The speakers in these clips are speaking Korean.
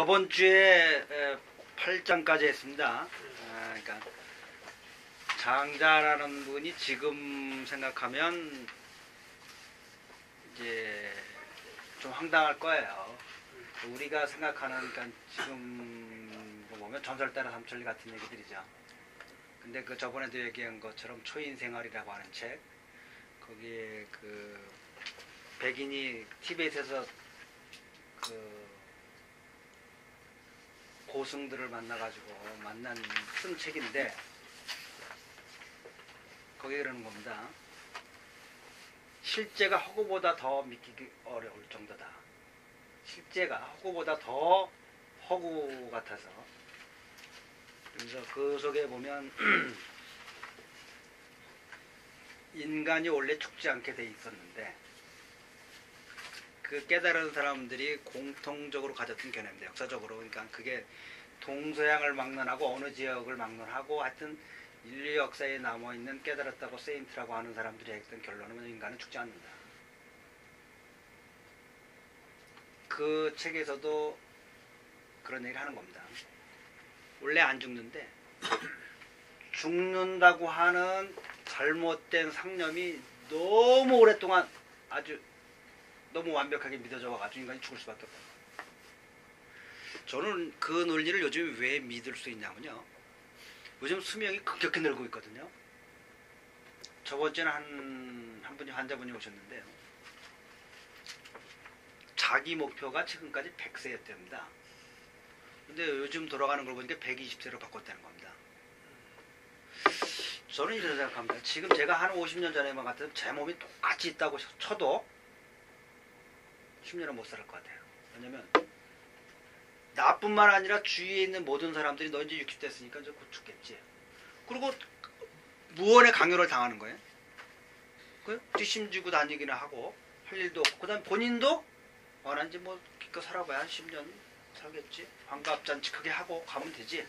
저번 주에 8장까지 했습니다. 그러니까 장자라는 분이 지금 생각하면 이제 좀 황당할 거예요. 우리가 생각하는, 그러니까 지금 보면 전설따라 삼천리 같은 얘기들이죠. 근데 그 저번에도 얘기한 것처럼 초인생활이라고 하는 책, 거기에 그 백인이 티베트에서 그 고승들을 만나가지고 쓴 책인데, 거기에 그러는 겁니다. 실제가 허구보다 더 믿기기 어려울 정도다. 실제가 허구보다 더 허구 같아서. 그래서 그 속에 보면 인간이 원래 죽지 않게 돼 있었는데, 그 깨달은 사람들이 공통적으로 가졌던 개념인데, 역사적으로, 그러니까 그게 동서양을 막론하고 어느 지역을 막론하고 하여튼 인류 역사에 남아있는 깨달았다고 세인트라고 하는 사람들이 했던 결론은 인간은 죽지 않는다. 그 책에서도 그런 얘기를 하는 겁니다. 원래 안 죽는데 죽는다고 하는 잘못된 상념이 너무 오랫동안 아주 너무 완벽하게 믿어져 와가지고 인간이 죽을 수밖에 없다. 저는 그 논리를 요즘 왜 믿을 수 있냐면요, 요즘 수명이 급격히 늘고 있거든요. 저번 주에는 한 분이 환자분이 오셨는데요, 자기 목표가 지금까지 100세였답니다. 근데 요즘 돌아가는 걸 보니까 120세로 바꿨다는 겁니다. 저는 이렇게 생각합니다. 지금 제가 한 50년 전에만 같으면 제 몸이 똑같이 있다고 쳐도 10년은 못 살을 것 같아요. 왜냐면 나뿐만 아니라 주위에 있는 모든 사람들이 너 이제 60 됐으니까 이제 곧 죽겠지. 그리고 무언의 강요를 당하는 거예요. 뒷심지고 다니기는 하고 할 일도 없고, 그 다음에 본인도 난 이제 뭐 기껏 살아봐야 한 10년 살겠지. 환갑잔치 크게 하고 가면 되지.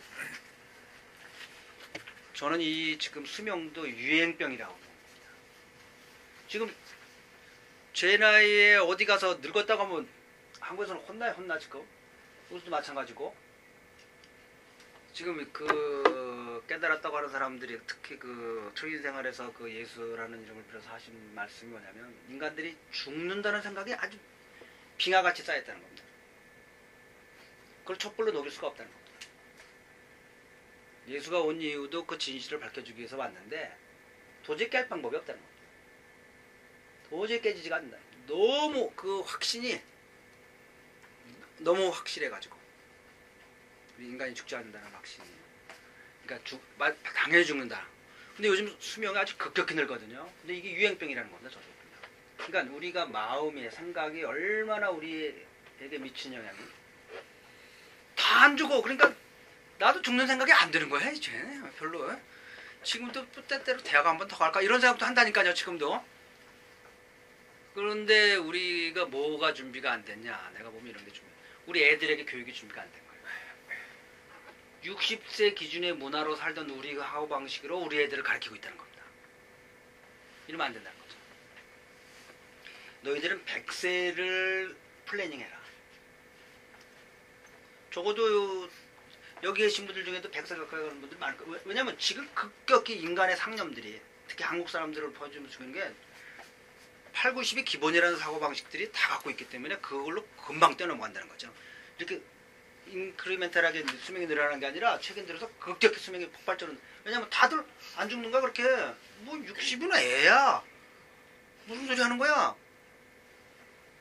저는 이 지금 수명도 유행병이라고 봅니다. 지금 제 나이에 어디 가서 늙었다고 하면 한국에서는 혼나 지금. 우리도 마찬가지고. 지금 그 깨달았다고 하는 사람들이 특히 그 초인생활에서 그 예수라는 이름을 빌어서 하신 말씀이 뭐냐면, 인간들이 죽는다는 생각이 아주 빙하같이 쌓였다는 겁니다. 그걸 촛불로 녹일 수가 없다는 겁니다. 예수가 온 이유도 그 진실을 밝혀주기 위해서 왔는데 도저히 깰 방법이 없다는 겁니다. 도저히 깨지지가 않는다. 너무 그 확신이 너무 확실해가지고, 우리 인간이 죽지 않는다는 확신이. 그러니까 당연히 죽는다. 근데 요즘 수명이 아주 급격히 늘거든요. 근데 이게 유행병이라는 겁니다. 저도. 그러니까 우리가 마음의 생각이 얼마나 우리에게 미친 영향이. 다 안 죽어. 그러니까 나도 죽는 생각이 안 드는 거야 이제. 별로. 지금도 때때로 대학 한 번 더 갈까 이런 생각도 한다니까요. 지금도. 그런데 우리가 뭐가 준비가 안 됐냐. 내가 보면 이런 게 우리 애들에게 교육이 준비가 안 된 거예요. 60세 기준의 문화로 살던 우리 사고방식으로 우리 애들을 가르치고 있다는 겁니다. 이러면 안 된다는 거죠. 너희들은 100세를 플래닝해라. 적어도 여기 계신 분들 중에도 100세 가까이 가는 분들 많을 거예요. 왜냐면 지금 급격히 인간의 상념들이, 특히 한국 사람들을 보여주면 주는 게 8, 90이 기본이라는 사고방식들이 다 갖고 있기 때문에 그걸로 금방 뛰어넘어간다는 거죠. 이렇게 인크리멘탈하게 수명이 늘어나는 게 아니라 최근 들어서 급격히 수명이 폭발적으로. 왜냐면 다들 안 죽는가 그렇게. 뭐 60이나 애야. 무슨 소리 하는 거야.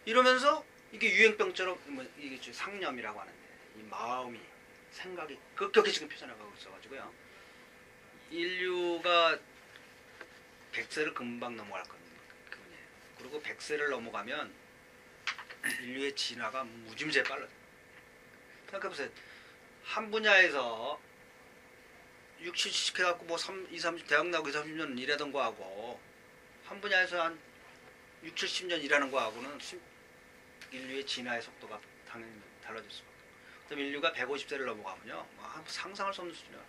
이러면서 이게 유행병처럼 이게 상념이라고 하는데, 이 마음이, 생각이 급격히 지금 펴져나가고 있어가지고요. 인류가 100세를 금방 넘어갈 겁니다. 그리고 100세를 넘어가면 인류의 진화가 무지무지하게 빨라요. 생각해보세요. 한 분야에서 60, 70 해갖고 뭐 20, 30 대학 나오고 20, 30년 일하던 거하고 한 분야에서 한 6, 70년 일하는 거하고는 인류의 진화의 속도가 당연히 달라질 수밖에 없어요. 그럼 인류가 150세를 넘어가면요, 상상할 수 없는 수준이에요.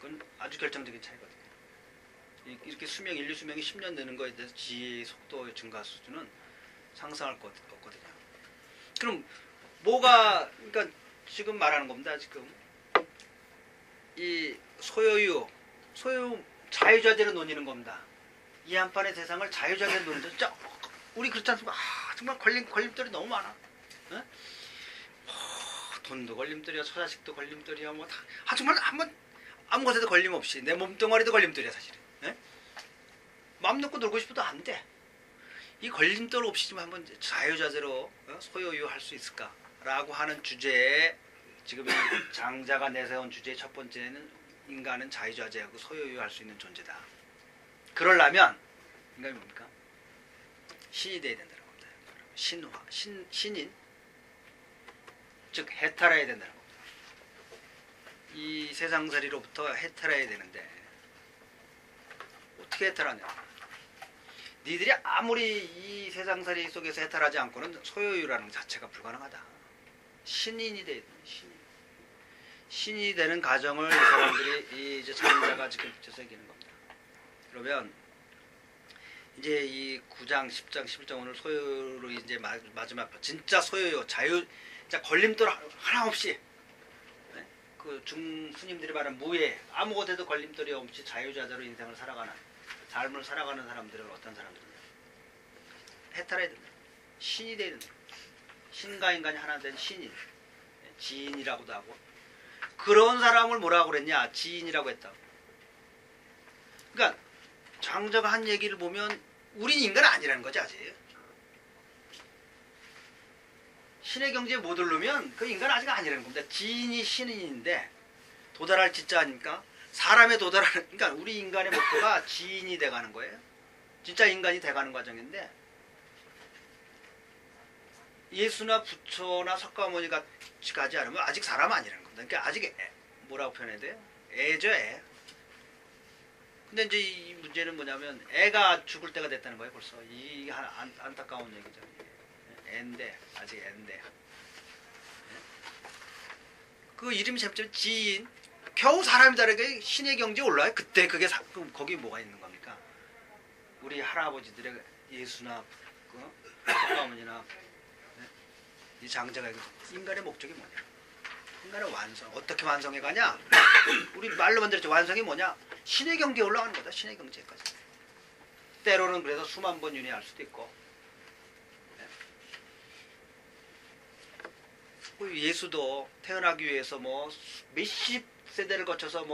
그건 아주 결정적인 차이거든요. 이렇게 인류 수명이 10년 되는 거에 대해서 지혜의 속도의 증가 수준은 상상할 것 없거든요. 그럼 뭐가 그러니까 지금 말하는 겁니다. 지금 이 소유 자유자재로 논의는 겁니다. 이 한판의 세상을 자유자재로 논의는 진짜 우리 그렇지 않습니까? 정말 걸림돌이 너무 많아. 어? 돈도 걸림돌이야, 처자식도 걸림돌이야, 뭐 다. 정말 한번 아무것에도 걸림 없이 내 몸뚱아리도 걸림돌이야 사실은. 예? 마음 놓고 놀고 싶어도 안 돼. 이 걸림돌 없이 좀 한번 자유자재로 소유할 수 있을까라고 하는 주제에 지금 이 장자가 내세운 주제의 첫 번째는 인간은 자유자재하고 소유할 수 있는 존재다. 그러려면 인간이 뭡니까? 신이 돼야 된다는 겁니다. 신화, 신인, 즉 해탈해야 된다는 겁니다. 이 세상살이로부터 해탈해야 되는데 어떻게 해탈하냐? 니들이 아무리 이 세상살이 속에서 해탈하지 않고는 소유라는 것 자체가 불가능하다. 신인이 돼야 된다. 신이 되는 가정을 이 사람들이 이제 장자가 지금 붙여서 얘기하는 겁니다. 그러면 이제 이 9장, 10장, 11장 오늘 소유로 이제 마지막 진짜 소유요, 자유, 진짜 걸림돌 하나 없이 네? 그 중스님들이 말하는 무예 아무것에도 걸림돌이 없이 자유자재로 인생을 살아가는 삶을 살아가는 사람들은 어떤 사람들이냐? 해탈해야 된다. 신이 돼야 된다. 신과 인간이 하나 된 신인, 지인이라고도 하고 그런 사람을 뭐라고 그랬냐? 지인이라고 했다. 그러니까 장자가 한 얘기를 보면 우린 인간 아니라는 거지 아직. 신의 경지에 못 오르면 그 인간 아직 아니라는 겁니다. 지인이 신인인데 도달할 지자 아닙니까? 사람에 도달하는, 그러니까 우리 인간의 목표가 지인이 돼가는 거예요. 진짜 인간이 돼가는 과정인데 예수나 부처나 석가모니 같이 가지 않으면 아직 사람 아니라는 겁니다. 그러니까 아직 뭐라고 표현해야 돼요? 애죠, 애. 근데 이제 이 문제는 뭐냐면 애가 죽을 때가 됐다는 거예요. 벌써 이 안타까운 얘기죠. 애인데 아직 애인데 그 이름이 재밌지만 지인. 겨우 사람이 다르게 신의 경지에 올라요. 그때 그게 거기 뭐가 있는 겁니까? 우리 할아버지들의 예수나 석가모니나 이 장자가 인간의 목적이 뭐냐? 인간의 완성. 어떻게 완성해 가냐? 우리 말로 만들었죠. 완성이 뭐냐? 신의 경지에 올라가는 거다. 신의 경지까지. 때로는 그래서 수만 번 윤회할 수도 있고. 예수도 태어나기 위해서 뭐 몇십 세대를 거쳐서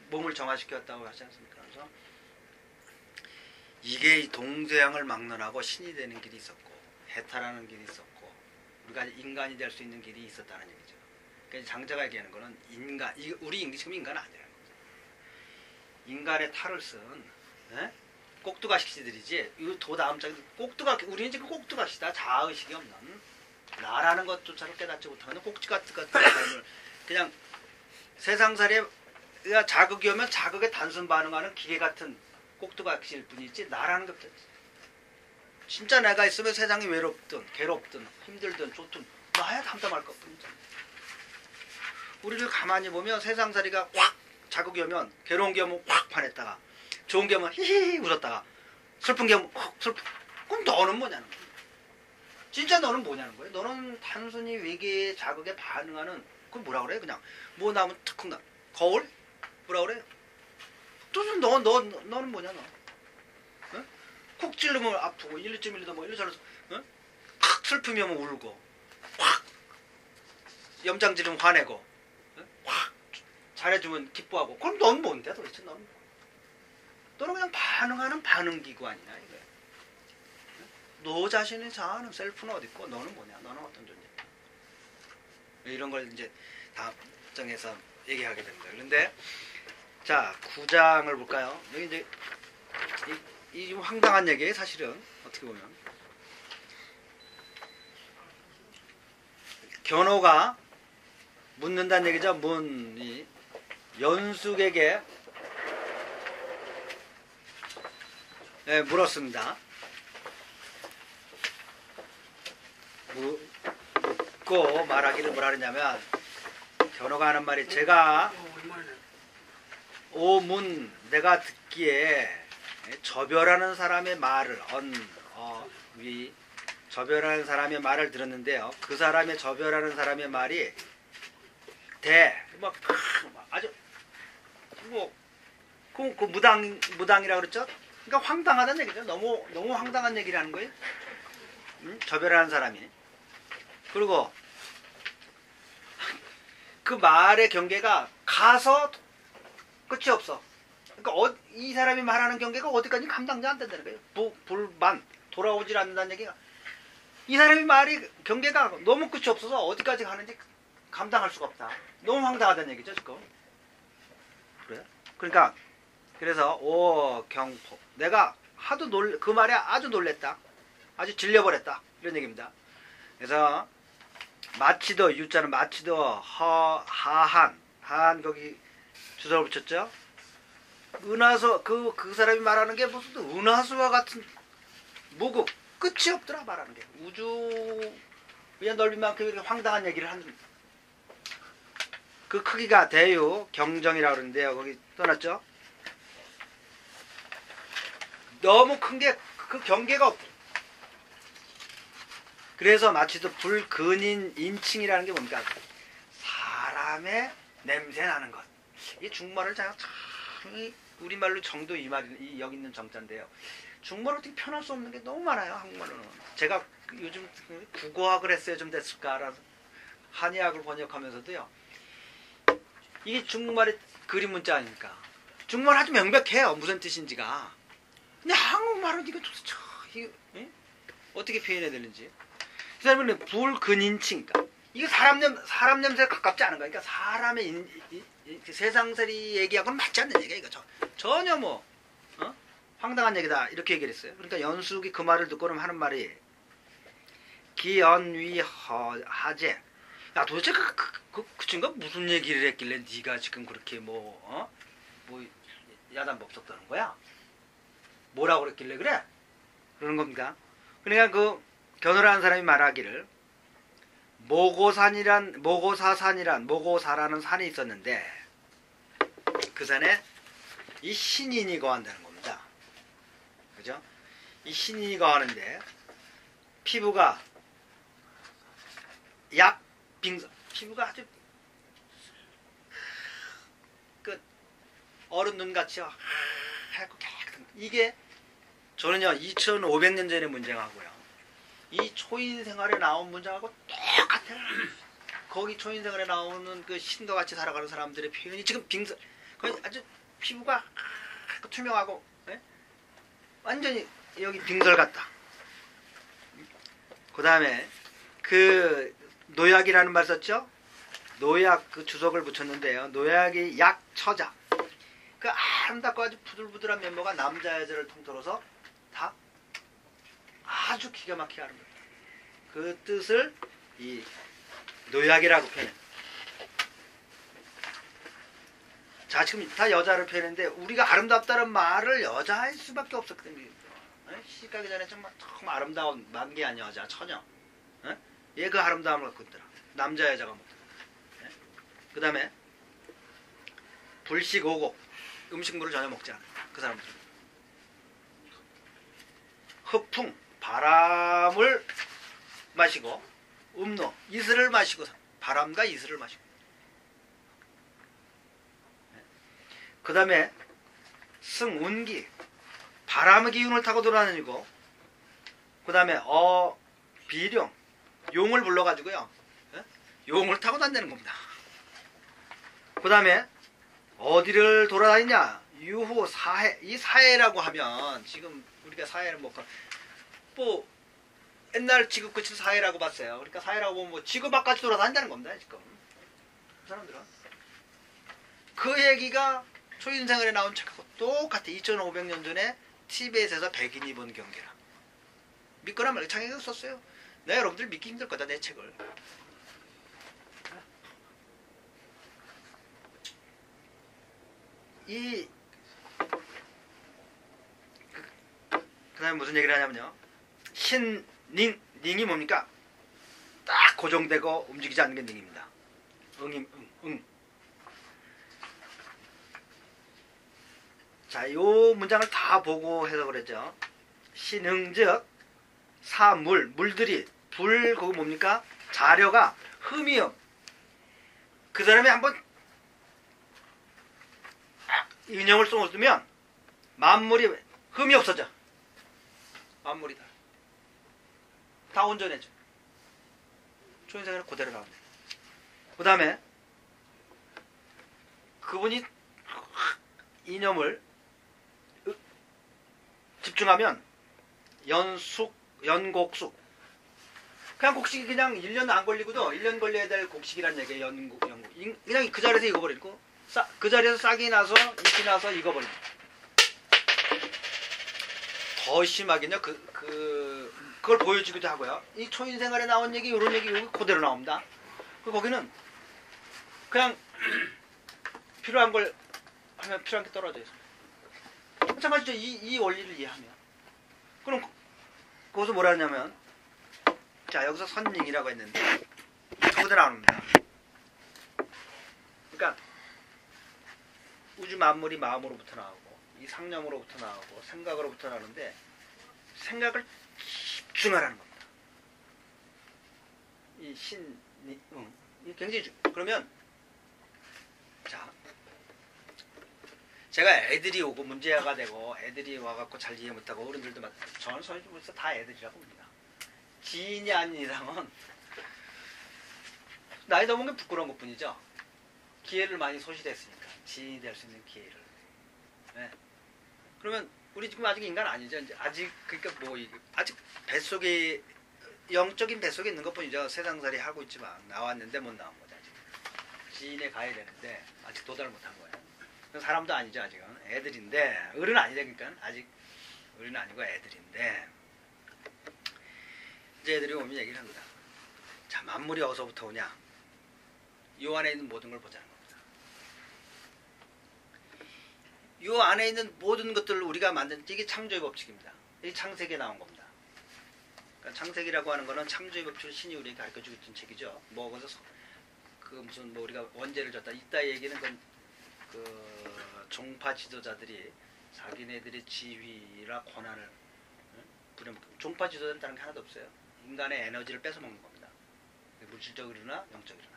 몸을 정화시켰다고 하지 않습니까? 그래서 이게 동서양을 막론하고 신이 되는 길이 있었고 해탈하는 길이 있었고 우리가 인간이 될 수 있는 길이 있었다는 얘기죠. 그러니까 장자가 얘기하는 거는 우리 지금 인간 아니라는 거죠. 인간의 탈을 쓴 꼭두가시들이지. 이 도 다음 장에 우리는 지금 꼭두가시다. 자아의식이 없는 나라는 것조차도 깨닫지 못하는 꼭지 같은 삶을 그냥 세상살이가 자극이 오면 자극에 단순 반응하는 기계 같은 꼭두가시일 뿐이지 나라는 것 진짜 내가 있으면 세상이 외롭든 괴롭든 힘들든 좋든 나야 담담할 것 뿐이죠. 우리를 가만히 보면 세상살이가 확 자극이 오면 괴로운 게 오면 확 반했다가 좋은 게 오면 히히 웃었다가 슬픈 게 오면 확 슬픈. 그럼 너는 뭐냐는 거야. 진짜 너는 뭐냐는 거예요. 너는 단순히 외계의 자극에 반응하는 그건 뭐라 그래? 그냥 뭐 나면 툭 나 거울? 뭐라 그래? 너는 뭐냐 너? 어? 콕 찔르면 아프고 1.1도 뭐 1로 잘라서 팍 슬프면 울고 확 염장지르면 화내고 확 잘해주면 기뻐하고 그럼 넌 뭔데 도대체 너는 그냥 반응하는 반응기구 아니냐 이거야. 너 자신의 자아는 셀프는 어디 있고 너는 뭐냐? 너는 어떤 존재야? 이런 걸 이제 다음 장에서 얘기하게 됩니다. 그런데 자 9장을 볼까요? 여기 이제 이 황당한 얘기예요. 사실은 어떻게 보면 견호가 묻는다는 얘기죠. 문이 연숙에게 물었습니다. 묻고 말하기를 뭐라 그러냐면 견호가 하는 말이 제가 오문 내가 듣기에 저별하는 사람의 말을 위 저별하는 사람의 말을 들었는데요. 그 사람의 저별하는 사람의 말이 막 아주 그 무당이라고 그랬죠? 그러니까 황당하다는 얘기죠. 너무 황당한 얘기를 하는 거예요. 저별하는 사람이. 그리고 그 말의 경계가 가서 끝이 없어. 그러니까 이 사람이 말하는 경계가 어디까지 감당도 안 된다는 거예요. 불만 돌아오질 않는다는 얘기가. 이 사람이 말이 경계가 너무 끝이 없어서 어디까지 가는지 감당할 수가 없다. 너무 황당하다는 얘기죠, 지금. 그래? 그러니까 그래서 경포. 내가 하도 그 말에 아주 놀랬다. 아주 질려버렸다. 이런 얘기입니다. 그래서 마치도 유자는 마치도 하한 거기 주석을 붙였죠. 은하수 그 사람이 말하는 게 무슨 은하수와 같은 무국 끝이 없더라 말하는 게 우주의 넓이만큼 이렇게 황당한 얘기를 하는 그 크기가 대유 경정이라고 그러는데요. 거기 떠났죠. 너무 큰 게 그 경계가 없. 그래서 마치도 불근인 인칭이라는 게 뭡니까? 사람의 냄새 나는 것. 이 중말을 제가 참 우리말로 정도 이 말이 여기 있는 정자인데요. 중말을 어떻게 표현할 수 없는 게 너무 많아요. 한국말로는. 제가 요즘 국어학을 했어야 좀 됐을까라서 한의학을 번역하면서도요. 이게 중국말의 그림 문자 아닙니까? 중국말 아주 명백해요. 무슨 뜻인지가. 근데 한국말은 이거 도대체 이거, 어떻게 표현해야 되는지. 그 사람은 불근인칭. 이거 사람 냄새에 가깝지 않은 거야. 그러니까 사람의 세상살이 얘기하고는 맞지 않는 얘기야. 이거 전혀 황당한 얘기다. 이렇게 얘기를 했어요. 그러니까 연숙이 그 말을 듣고는 하는 말이 기연위하제. 야 도대체 그 친구가 무슨 얘기를 했길래 네가 지금 그렇게 뭐 야단법석 떠는 거야? 뭐라고 그랬길래 그래? 그러는 겁니다. 그러니까 그 견호라는 사람이 말하기를 모고사라는 산이 있었는데 그 산에 이 신인이 거한다는 겁니다. 그죠? 이 신인이 거하는데 피부가 피부가 아주 그 어른 눈같이 하얗고 깨끗한 이게 저는요 2500년 전의 문장하고요 이 초인생활에 나온 문장하고 똑같아요. 거기 초인생활에 나오는 그 신과 같이 살아가는 사람들의 표현이 지금 거의 아주 피부가 투명하고 완전히 여기 빙설 같다. 그 다음에 그 노약이라는 말 썼죠? 노약 그 주석을 붙였는데요. 노약이 약처자. 그 아름답고 아주 부들부들한 면모가 남자 여자를 통틀어서 다 아주 기가 막히게 아름답다. 그 뜻을 이 노약이라고 표현해요. 자 지금 다 여자를 표현했는데 우리가 아름답다는 말을 여자일 수밖에 없었거든요. 시집가기 전에 정말 아름다운 만개한 여자 처녀. 얘 그 아름다움을 갖고 있더라. 남자 여자가 먹더라. 그 다음에 불식오곡 음식물을 전혀 먹지 않아요. 그 사람들은 흡풍 바람을 마시고 음노 이슬을 마시고 바람과 이슬을 마시고 그 다음에 승운기 바람의 기운을 타고 돌아다니고 그 다음에 비룡 용을 불러가지고요 용을 타고 다니는 겁니다. 그 다음에 어디를 돌아다니냐 유후 사해. 이 사해라고 하면 지금 우리가 사해를 뭐 옛날 지구 끝을 사해라고 봤어요. 그러니까 사해라고 보면 뭐 지구 바깥에 돌아다닌다는 겁니다. 지금 그 사람들은 그 얘기가 초인생활에 나온 책하고 똑같아. 2500년 전에 티베트에서 백인이 본 경계라. 믿거나 말고 창의가 썼어요. 내가 여러분들 믿기 힘들 거다 내 책을. 그 다음에 무슨 얘기를 하냐면요. 닝이 뭡니까? 딱 고정되고 움직이지 않는 게 닝입니다. 응. 자, 요 문장을 다 보고 해석을 했죠. 신응 즉 물들이 불 그거 뭡니까? 자료가 흠이요. 그 사람이 한번 인형을 쏘면 만물이 흠이 없어져. 만물이 다 온전해져. 초인생활은 그대로 나온다. 그 다음에 그분이 이념을 집중하면 연곡숙. 그냥 곡식이 그냥 1년 안 걸리고도 1년 걸려야 될 곡식이란 얘기예요. 연곡. 그냥 그 자리에서 익어버리고 그 자리에서 싹이 나서 잎이 나서 익어버리고. 더 심하게는요. 그걸 보여주기도 하고요. 이 초인생활에 나온 얘기 이런 얘기 여기 그대로 나옵니다. 거기는 그냥 필요한 걸 하면 필요한 게 떨어져 있습니다. 마찬가지죠. 이 원리를 이해하면. 그럼 거기서 뭐라 하냐면 자 여기서 선링이라고 했는데 그대로 나옵니다. 그러니까 우주 만물이 마음으로부터 나오고 이 상념으로부터 나오고 생각으로부터 나오는데 생각을 집중하라는 겁니다. 이 굉장히 그러면 자 제가 애들이 오고 문제가 되고 애들이 와갖고 잘 이해 못하고 어른들도 저는 벌써 다 애들이라고 봅니다. 지인이 아닌 이상은 나이 더 먹은 게 부끄러운 것 뿐이죠. 기회를 많이 소실했으니까 지인이 될 수 있는 기회를. 네. 그러면 우리 지금 아직 인간 아니죠. 이제 아직 그러니까 뭐 아직 뱃속에 영적인 뱃속에 있는 것뿐이죠. 세상살이 하고 있지만 나왔는데 못 나온 거죠. 아직. 지인에 가야 되는데 아직 도달을 못한 거예요. 사람도 아니죠. 아직은 애들인데 어른 아니니까 아직 어른 아니고 애들인데 이제 애들이 오면 얘기를 합니다. 자 만물이 어디서부터 오냐? 요 안에 있는 모든 걸 보자는 겁니다. 요 안에 있는 모든 것들을 우리가 만든 이게 창조의 법칙입니다. 이 창세기에 나온 겁니다. 그러니까 창세기라고 하는 거는 창조의 법칙을 신이 우리에게 가르쳐주고 있던 책이죠. 뭐 거기서 그 무슨 뭐 우리가 원죄를 졌다 이따 얘기는 그 종파 지도자들이 자기네들의 지위라 권한을 부려먹고 종파 지도자는 다른 게 하나도 없어요. 인간의 에너지를 뺏어먹는 겁니다. 물질적으로나 영적으로나.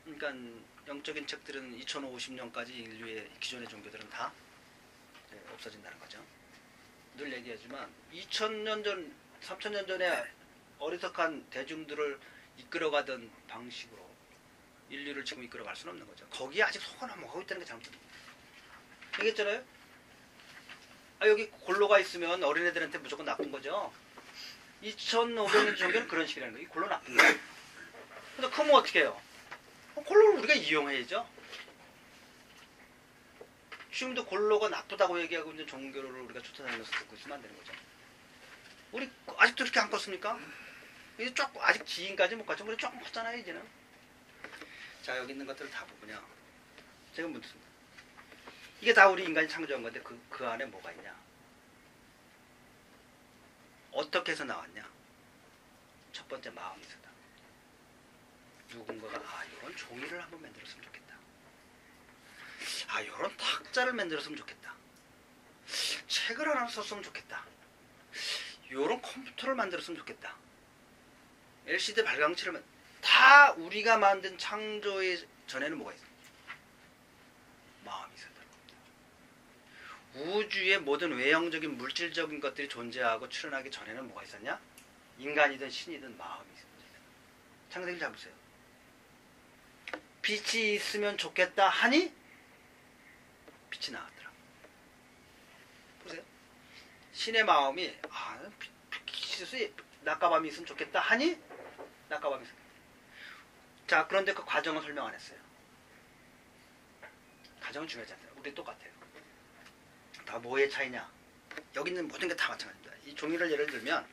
그러니까 영적인 책들은 2050년까지 인류의 기존의 종교들은 다 없어진다는 거죠. 늘 얘기하지만 2000년 전, 3000년 전에 어리석한 대중들을 이끌어가던 방식으로 인류를 지금 이끌어갈 수는 없는 거죠. 거기에 아직 속아 넘어가고 있다는 게 잘못됩니다. 얘기했잖아요. 여기 골로가 있으면 어린애들한테 무조건 나쁜 거죠. 2500년 종교는 그런 식이라는 거예요. 이 골로 나쁜 거예요. 그래서 크면 어떻게 해요? 골로를 우리가 이용해야죠. 지금도 골로가 나쁘다고 얘기하고 있는 종교를 우리가 쫓아다니면서 듣고 있으면 안 되는 거죠. 우리 아직도 그렇게 안 컸습니까? 이제 조금 아직 지인까지 못 갔죠. 우리 조금 컸잖아요 이제는. 자 여기 있는 것들을 다 보면요. 제가 묻습니다. 이게 다 우리 인간이 창조한 건데 그 안에 뭐가 있냐? 어떻게 해서 나왔냐? 첫 번째 마음이 있었다. 누군가가 이런 종이를 한번 만들었으면 좋겠다. 이런 탁자를 만들었으면 좋겠다. 책을 하나 썼으면 좋겠다. 이런 컴퓨터를 만들었으면 좋겠다. LCD 발광체를 다 우리가 만든 창조의 전에는 뭐가 있어요? 마음이 있었다는 겁니다. 우주의 모든 외형적인 물질적인 것들이 존재하고 출현하기 전에는 뭐가 있었냐? 인간이든 신이든 마음이 있습니다. 창세기를 잘 보세요. 빛이 있으면 좋겠다 하니 빛이 나왔더라. 보세요. 신의 마음이 빛이 있어서 낮과 밤이 있으면 좋겠다 하니 낮과 밤이 있어요. 자 그런데 그 과정을 설명 안 했어요. 과정은 중요하지 않아요. 우리 똑같아요. 다 뭐의 차이냐? 여기 있는 모든 게 다 마찬가지입니다. 이 종이를 예를 들면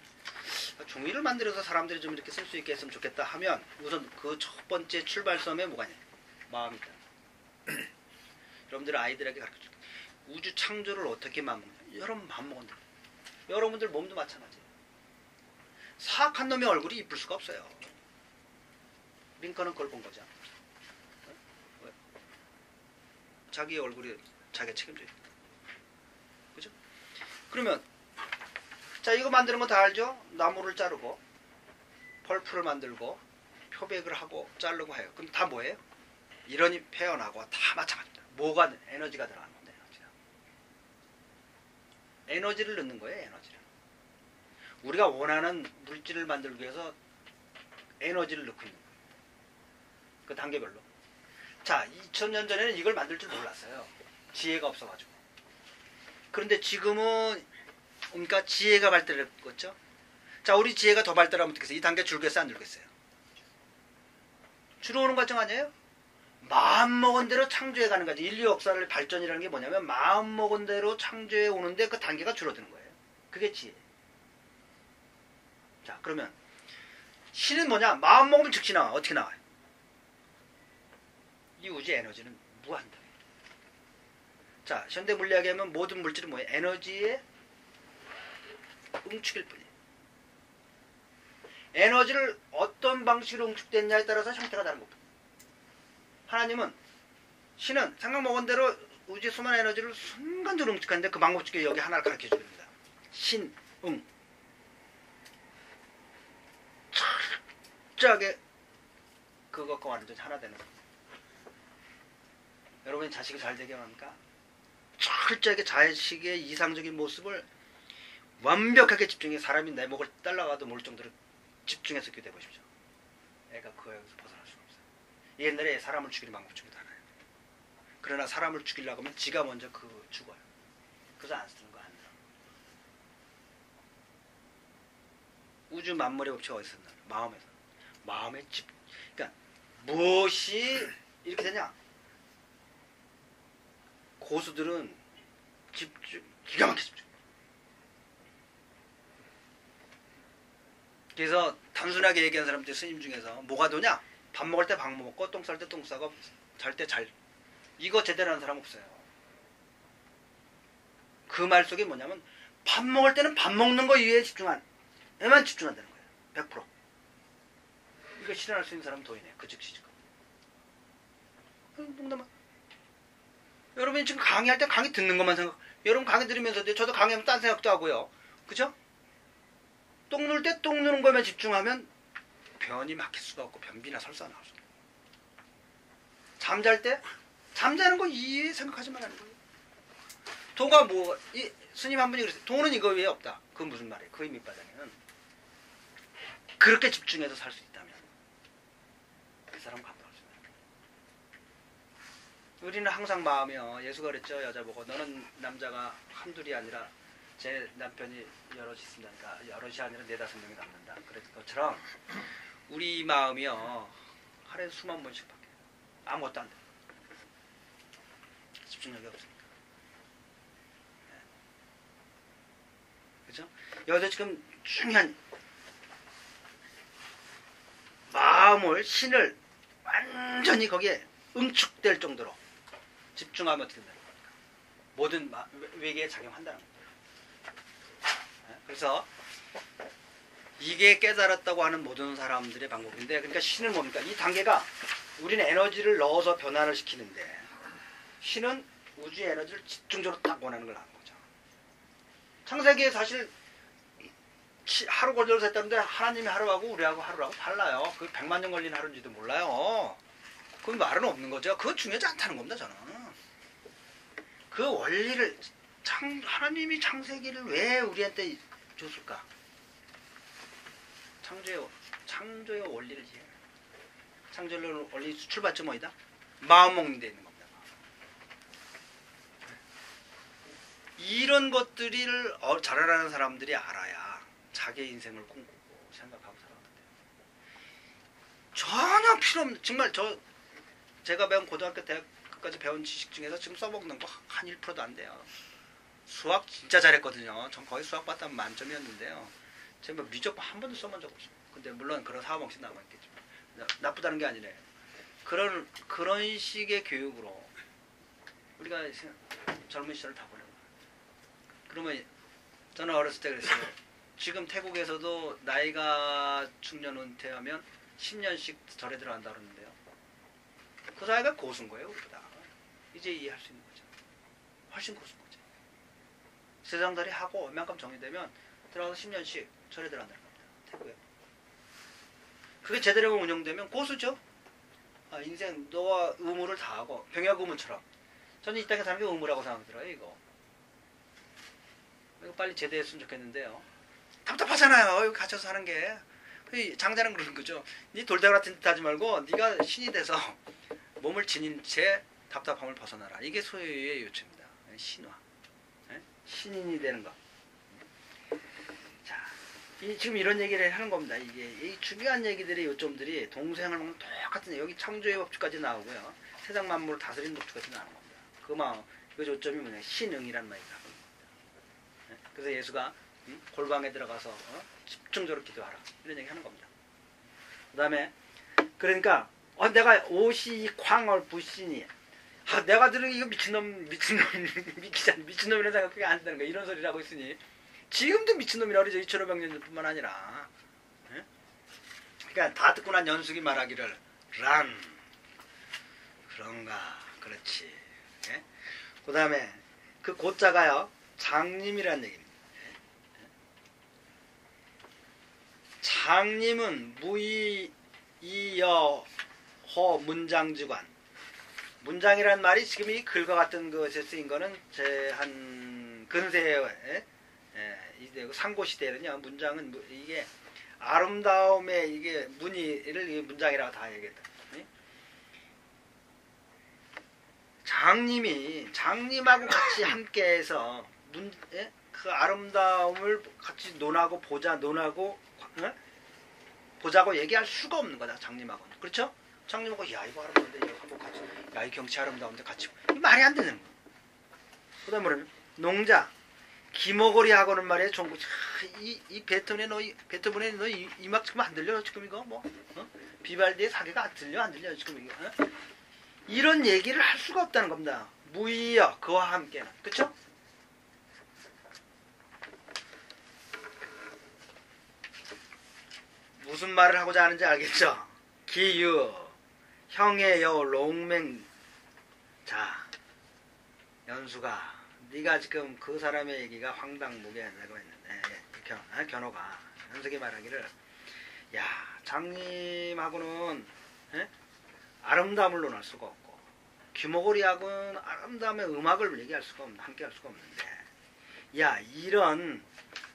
종이를 만들어서 사람들이 좀 이렇게 쓸 수 있게 했으면 좋겠다 하면 우선 그 첫 번째 출발점에 뭐가 있냐? 마음이 있다. 여러분들 아이들에게 가르쳐줄게요. 우주 창조를 어떻게 마음먹냐? 여러분 마음먹은다. 여러분들 몸도 마찬가지예요. 사악한 놈의 얼굴이 이쁠 수가 없어요. 링컨은 그걸 본 거죠. 왜? 자기 얼굴이 자기가 책임져야 됩니다. 그죠? 그러면 자, 이거 만드는 거 다 알죠? 나무를 자르고 펄프를 만들고 표백을 하고 자르고 해요. 그럼 다 뭐예요? 이론이 표현하고 다 마찬가지입니다. 뭐가 에너지가 들어가는 건데, 에너지를 넣는 거예요. 에너지를. 우리가 원하는 물질을 만들기 위해서 에너지를 넣고 있는 거예요. 그 단계별로. 자, 2000년 전에는 이걸 만들 줄 몰랐어요. 지혜가 없어가지고. 그런데 지금은 그러니까 지혜가 발달했겠죠. 자, 우리 지혜가 더 발달하면 어떻겠어요? 이 단계 줄겠어요? 안 줄겠어요? 줄어오는 과정 아니에요? 마음먹은 대로 창조해 가는 거지. 인류 역사를 발전이라는 게 뭐냐면 마음먹은 대로 창조해 오는데 그 단계가 줄어드는 거예요. 그게 지혜. 자, 그러면 신은 뭐냐? 마음먹으면 즉시 나와. 어떻게 나와요? 이 우주의 에너지는 무한다. 자, 현대 물리학에 하면 모든 물질은 뭐예요? 에너지의 응축일 뿐이에요. 에너지를 어떤 방식으로 응축됐냐에 따라서 형태가 다른 겁니다. 하나님은, 신은 생각먹은 대로 우주의 수많은 에너지를 순간적으로 응축하는데 그 방법 중에 여기 하나를 가르쳐 줍니다. 신, 응. 철저하게 그것과 완전히 하나 되는 겁니다. 여러분이 자식이 잘 되게 합니까? 철저하게 자식의 이상적인 모습을 완벽하게 집중해. 사람이 내 목을 잘라가도 모를 정도로 집중해서 교대해 보십시오. 애가 그거에서 벗어날 수가 없어요. 옛날에 사람을 죽이는 방법 중에 하나예요. 그러나 사람을 죽이려고 하면 지가 먼저 죽어요. 그래서 안 쓰는 거 안 들어. 우주 만물의 법칙이 어디서 있나? 마음에서. 마음의 집. 그러니까 무엇이 이렇게 되냐? 고수들은 집중, 기가 막히게 집중. 그래서 단순하게 얘기하는 사람들 스님 중에서 뭐가 도냐? 밥 먹을 때 밥 먹고 똥 쌀 때 똥 싸고 잘 때 잘. 이거 제대로 하는 사람 없어요. 그 말 속에 뭐냐면 밥 먹을 때는 밥 먹는 거 위에 에만 집중한다는 거예요. 100%. 이거 실현할 수 있는 사람은 도인이에요. 그 즉시 지금. 농담아. 여러분이 지금 강의할 때 강의 듣는 것만 생각. 여러분 강의 들으면서도 저도 강의하면 딴 생각도 하고요. 그죠? 똥 누를 때 똥 누는 거에만 집중하면 변이 막힐 수가 없고 변비나 설사 나올 수가 없어요. 잠잘 때 잠자는 거 이해 생각하지 말라는 거예요. 도가 뭐 스님 한 분이 그랬어요. 도는 이거 외에 없다. 그건 무슨 말이에요? 그의 밑바닥에는 그렇게 집중해서 살 수 있다면 그 사람은 감당할 수 있는 거예요. 우리는 항상 마음이요. 예수가 그랬죠. 여자 보고 너는 남자가 한둘이 아니라 제 남편이 여럿이 있습니다니까 여럿이 아니라 4-5명이 남는다. 그랬던 것처럼 우리 마음이요. 하루에 수만 번씩 바뀌어요. 아무것도 안 돼요. 집중력이 없으니까. 네. 그죠? 여기서 지금 중요한 마음을, 신을 완전히 거기에 응축될 정도로 집중하면 어떻게 된다는 겁니까? 모든 외계에 작용한다는 겁니다. 그래서 이게 깨달았다고 하는 모든 사람들의 방법인데, 그러니까 신은 뭡니까? 이 단계가 우리는 에너지를 넣어서 변화를 시키는데 신은 우주의 에너지를 집중적으로 딱 원하는 걸 하는 거죠. 창세기에 사실 하루 걸려서 했다는데 하나님의 하루하고 우리하고 하루하고 달라요. 그 100만 년 걸린 하루인지도 몰라요. 그건 말은 없는 거죠. 그건 중요하지 않다는 겁니다. 저는 그 원리를 하나님이 창세기를 왜 우리한테 줬을까? 창조의 원리를 이해해. 창조의 원리 출발점 뭐이다? 마음 먹는 데 있는 겁니다. 이런 것들을 잘 알아는 사람들이 알아야 자기의 인생을 꿈꾸고 생각하고 살아가는데 전혀 필요 없는, 정말 제가 배운 고등학교 대학까지 배운 지식 중에서 지금 써먹는 거 한 1%도 안 돼요. 수학 진짜 잘했거든요. 전 거의 수학 받다면 만점이었는데요. 제가 미적분 한 번도 써본 적 없어요. 근데 물론 그런 사고방식 남아있겠지만 나쁘다는 게 아니래. 그런 식의 교육으로 우리가 젊은 시절을 다 보내는 거예요. 그러면 저는 어렸을 때 그랬어요. 지금 태국에서도 나이가 중년 은퇴하면 10년씩 절에 들어간다 그러는데요. 그 사회가 고수인 거예요, 우리보다. 이제 이해할 수 있는 거죠. 훨씬 고수인 거죠. 세상살이 하고 웬만큼 정리되면 들어가서 10년씩 절에 들어간다는 겁니다. 태국에. 그게 제대로 운영되면 고수죠. 인생 너와 의무를 다하고 병역 의무처럼. 저는 이 땅에 사는 게 의무라고 생각들어요. 이거 빨리 제대했으면 좋겠는데요. 답답하잖아요. 여기 갇혀서 사는 게. 장자는 그러는 거죠. 네 돌대가 같은 짓 하지 말고 네가 신이 돼서 몸을 지닌 채 답답함을 벗어나라. 이게 소유의 요청입니다. 신화. 신인이 되는 거. 자, 지금 이런 얘기를 하는 겁니다. 이게 이 중요한 얘기들이 요점들이 동생하는 똑같은 여기 창조의 법칙까지 나오고요. 세상 만물을 다스리는 법칙까지 나오는 겁니다. 그 마음, 그 요점이 뭐냐? 신응이란 말이다. 그래서 예수가 골방에 들어가서 집중적으로 기도하라 이런 얘기 하는 겁니다. 그 다음에 그러니까 내가 옷이 광을 부시니 내가 들은 이거 미친놈이라는 생각이 안 드는 거야. 이런 소리를 하고 있으니 지금도 미친놈이라고 그러죠. 2500년 뿐만 아니라. 그러니까 다 듣고 난 연숙이 말하기를 란 그런가 그렇지. 그 다음에 그 고자가요 장님이라는 얘기입니다. 장님은 무이이여허 문장지관. 문장이란 말이 지금 이 글과 같은 것에 쓰인 거는 제 한 근세에 상고 시대는요 문장은 이게 아름다움의 이게 문의를 문장이라고 다 얘기했다. 장님하고 같이 함께해서 그 아름다움을 같이 보자고 얘기할 수가 없는 거다. 장님하고는. 그렇죠? 장님하고 야 이거 아름다운데 이거 같이 야 이 경치 아름다운데 같이 이 말이 안 되는 거. 그다음에 뭐냐면 농자 기모거리하고는 말이야 종구 이 베토벤의 너 이 막 지금 안 들려 지금 이거 뭐 비발디의 사계가 안 들려 지금 이거 이런 얘기를 할 수가 없다는 겁니다. 무의여 그와 함께는. 그렇죠? 무슨 말을 하고자 하는지 알겠죠? 기유 형의여 롱맹. 자 연수가 네가 지금 그 사람의 얘기가 황당무계 내고 했는데 견호가 연숙이 말하기를 야 장님하고는 아름다움을 논할 수가 없고 귀머거리하고는 아름다움의 음악을 얘기할 수가 없는 함께 할 수가 없는데 야 이런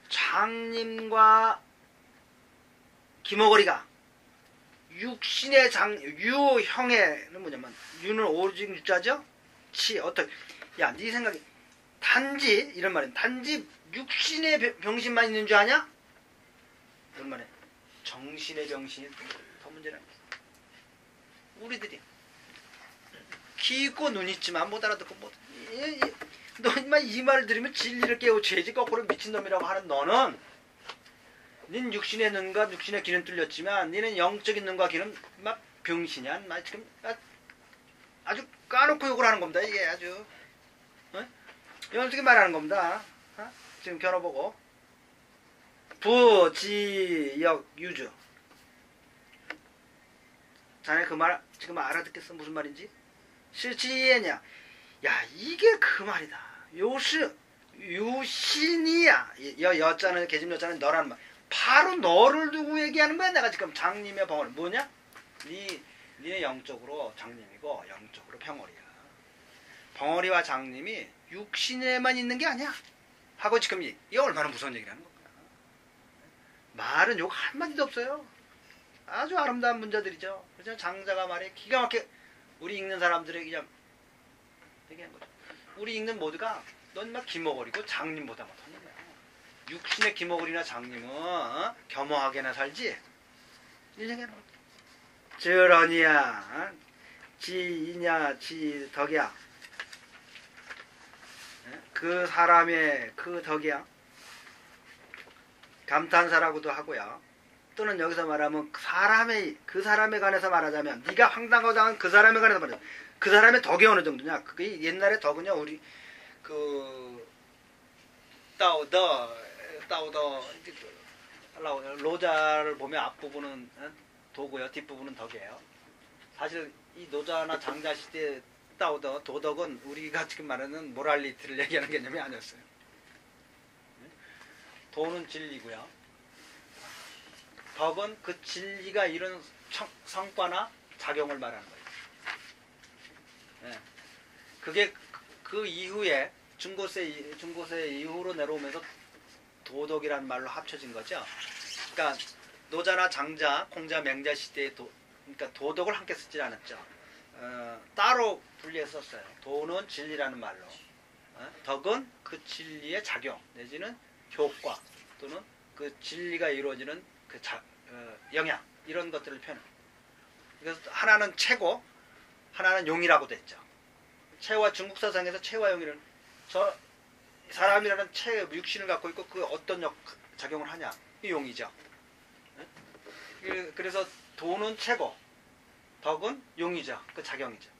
장님과 귀머거리가 육신의 유형에는 뭐냐면 유는 오직 유자죠. 야 네 생각이 단지 이런 말은 단지 육신의 병신만 있는 줄 아냐? 이런 말에 정신의 병신이 더 문제라는 거야. 우리들이 귀 있고 눈 있지만 못 알아듣고 너 인마 이 말을 들으면 진리를 깨우쳐야지. 거꾸로 미친놈이라고 하는 너는 닌 육신의 눈과 육신의 귀는 뚫렸지만 니는 영적인 눈과 귀는 막 병신이야. 막 지금 아주 까놓고 욕을 하는 겁니다. 이게 아주 연숙이 말하는 겁니다. 지금 견호 보고 부지역 유주. 자네 그 말 지금 알아듣겠어? 무슨 말인지? 실지예냐? 야 이게 그 말이다. 유신이야. 여자는 계집 여자는 너라는 말. 바로 너를 두고 얘기하는 거야. 내가 지금 장님의 벙어리 뭐냐? 니네 영적으로 장님이고 영적으로 벙어리야. 벙어리와 장님이 육신에만 있는 게 아니야. 하고 지금 이게 얼마나 무서운 얘기를 하는 거야. 말은 욕 한마디도 없어요. 아주 아름다운 문자들이죠. 그래서 장자가 말해 기가 막히게 우리 읽는 사람들에게 그냥 얘기한 거죠. 우리 읽는 모두가 넌 막 기머거리고 장님보다 못하는 거야. 육신의 기머거리나 장님은 겸허하게나 살지. 이런 얘기하는 거야. 저러니야 지이냐 지 덕이야. 그 사람의 그 덕이야. 감탄사라고도 하고요. 또는 여기서 말하면 그 사람에 관해서 말하자면 네가 황당하다는 그 사람에 관해서 말하자면 그 사람의 덕이 어느 정도냐. 그게 옛날에 덕은요 우리 그 따오더 로자를 보면 앞부분은 도고요 뒷부분은 덕이에요. 사실 이 노자나 장자 시대 도덕은 우리가 지금 말하는 모랄리티를 얘기하는 개념이 아니었어요. 도는 진리고요. 덕은 그 진리가 이룬 성과나 작용을 말하는 거예요. 예. 그게 그 이후에 중고세 이후로 내려오면서 도덕이라는 말로 합쳐진 거죠. 그러니까 노자나 장자, 공자, 맹자 시대에 그러니까 도덕을 함께 쓰지 않았죠. 따로 분리해서 썼어요. 도는 진리라는 말로, 덕은 그 진리의 작용 내지는 효과 또는 그 진리가 이루어지는 그 영향 이런 것들을 표현해요. 그래서 하나는 체고 하나는 용이라고 됐죠. 체와 중국 사상에서 체와 용이는 저 사람이라는 체 육신을 갖고 있고 그 어떤 작용을 하냐 이 용이죠. 그래서 도는 체고 덕은 용이죠. 그 작용이죠.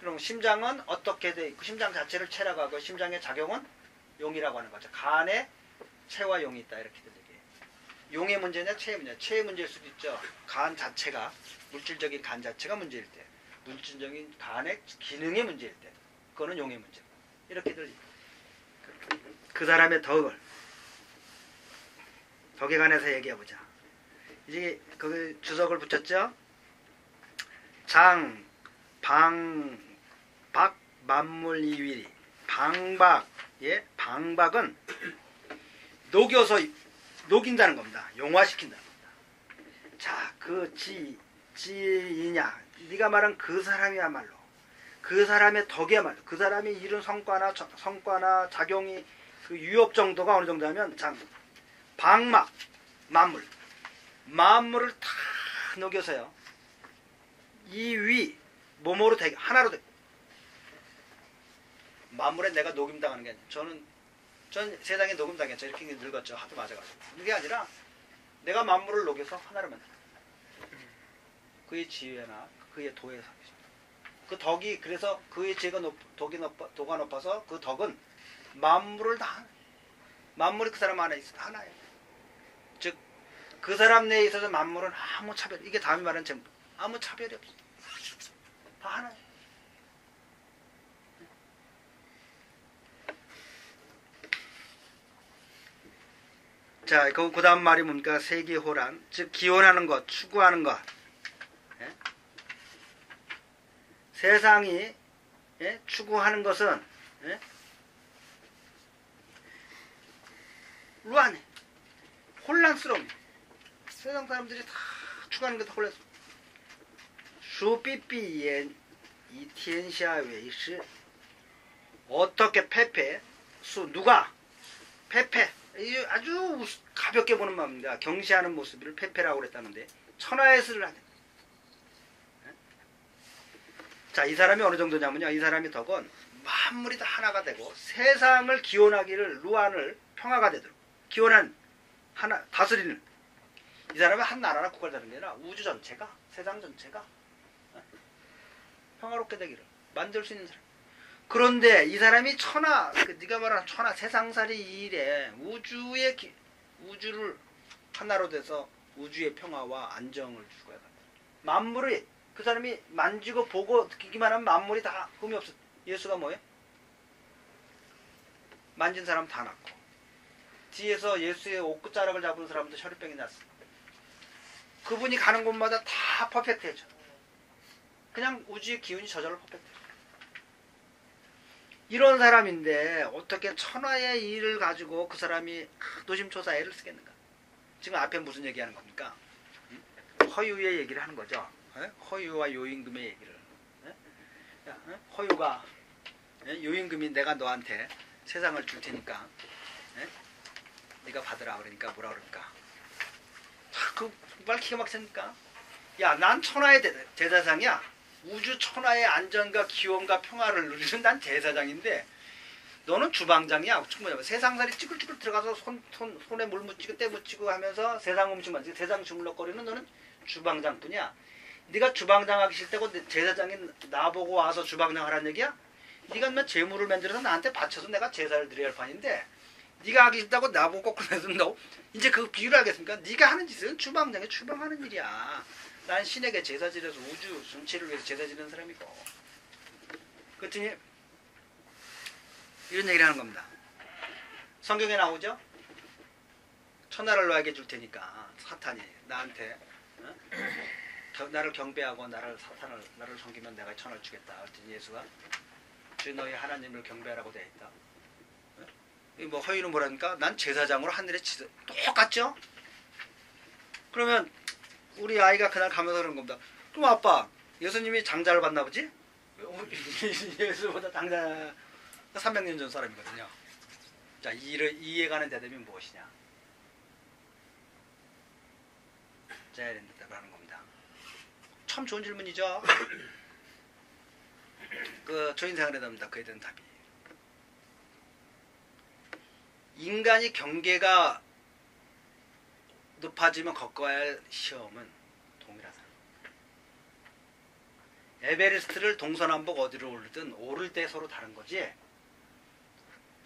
그럼 심장은 어떻게 돼 있고 심장 자체를 체라고 하고 심장의 작용은 용이라고 하는 거죠. 간에 체와 용이 있다 이렇게 얘기해요. 용의 문제냐 체의 문제냐. 체의 문제일 수도 있죠. 간 자체가 물질적인 간 자체가 문제일 때 물질적인 간의 기능의 문제일 때 그거는 용의 문제. 이렇게들 그 사람의 덕에 관해서 얘기해보자. 이제 거기 주석을 붙였죠. 장, 방, 박, 만물 이위리. 방박, 예, 방박은 녹여서 녹인다는 겁니다. 용화시킨다는 겁니다. 자, 그 지이냐, 네가 말한 그 사람이야말로 그 사람의 덕이야말로 그 사람이 이룬 성과나 작용이 그 유효 정도가 어느 정도냐면 장, 방막, 만물을 다 녹여서요. 이 위 뭐뭐로 되게 하나로 되게 만물에 내가 녹임당하는 게 아니에요. 전 세상에 녹임당했죠. 이렇게 늙었죠. 하도 맞아가지고. 그게 아니라 내가 만물을 녹여서 하나로 만든다. 그의 지혜나 그의 도에 그 덕이 그래서 그의 지혜가 도가 높아서 그 덕은 만물을 다 만물이 그 사람 안에 있어 하나예요. 즉 그 사람 내에 있어서 만물은 아무 차별 이게 다음에 말하는 전부 아무 차별이 없어. 다 하나예요. 자, 그 다음 말이 뭡니까? 세기호란, 즉 기원하는 것, 추구하는 것. 예? 세상이 예? 추구하는 것은 예? 루안해. 혼란스러움. 세상 사람들이 다 추구하는 게 다 혼란스러움. 슈삐삐의 이天下为是 어떻게 패패 누가 패패 아주 가볍게 보는 마음입니다. 경시하는 모습을 패패라고 그랬다는데 천하의 수를 하는. 자, 이 사람이 어느 정도냐면요. 이 사람이 덕은 만물이 다 하나가 되고 세상을 기원하기를 루안을 평화가 되도록 기원한 하나 다스리는 이 사람이 한 나라나 국가를 다는 게 아니라 우주 전체가 세상 전체가 평화롭게 되기를 만들 수 있는 사람. 그런데 이 사람이 천하, 네가 말하는 천하 세상살이 일에 우주를 하나로 돼서 우주의 평화와 안정을 추구해요. 만물이 그 사람이 만지고 보고 느끼기만 하면 만물이 다 흠이 없어. 예수가 뭐예요? 만진 사람 다 낫고 뒤에서 예수의 옷자락을 잡은 사람도 혈유병이 났어. 그분이 가는 곳마다 다 퍼펙트해져. 그냥 우주의 기운이 저절로 퍼펙트해져. 이런 사람인데 어떻게 천하의 일을 가지고 그 사람이 노심초사 애를 쓰겠는가? 지금 앞에 무슨 얘기하는 겁니까? 허유의 얘기를 하는 거죠. 허유와 요임금의 얘기를. 허유가 요임금이 내가 너한테 세상을 줄 테니까 네가 받으라 그러니까 뭐라 그럴까? 그 정말 기가 막히니까. 야, 난 천하의 대사장이야. 우주 천하의 안전과 기원과 평화를 누리는 난 대사장인데 너는 주방장이야. 뭐냐면 세상살이 찌글찌글 들어가서 손에 물 묻히고 때 묻히고 하면서 세상 음식 만지고 세상 주물럭거리는 너는 주방장뿐이야. 네가 주방장 하기 싫다고 제사장이 나보고 와서 주방장 하라는 얘기야? 네가 뭐 재물을 만들어서 나한테 바쳐서 내가 제사를 드려야 할 판인데 네가 하기 싫다고 나보고 거꾸로 해준다고? 이제 그 비유를 알겠습니까? 네가 하는 짓은 주방장이 주방하는 일이야. 난 신에게 제사 지려서 우주 전체를 위해서 제사 지르는 사람이고. 그랬더니 이런 얘기를 하는 겁니다. 성경에 나오죠? 천하를 너에게 줄 테니까 사탄이 나한테 나를 경배하고 나를 섬기면 내가 천하를 주겠다. 그랬더니 예수가 주 너희 하나님을 경배하라고 되어 있다. 뭐 허위는 뭐라니까? 난 제사장으로 하늘에 똑같죠? 그러면 우리 아이가 그날 가면서 그런 겁니다. 그럼 아빠 예수님이 장자를 봤나 보지? 예수보다 장자 300년 전 사람이거든요. 자, 이해가는 대답이 무엇이냐? 자야된다라는 겁니다. 참 좋은 질문이죠. 그 초인생활에 답니다. 그에 대한 답이. 인간이 경계가 높아지면 겪어야 할 시험은 동일하다. 에베레스트를 동서남북 어디로 오르든 오를 때 서로 다른 거지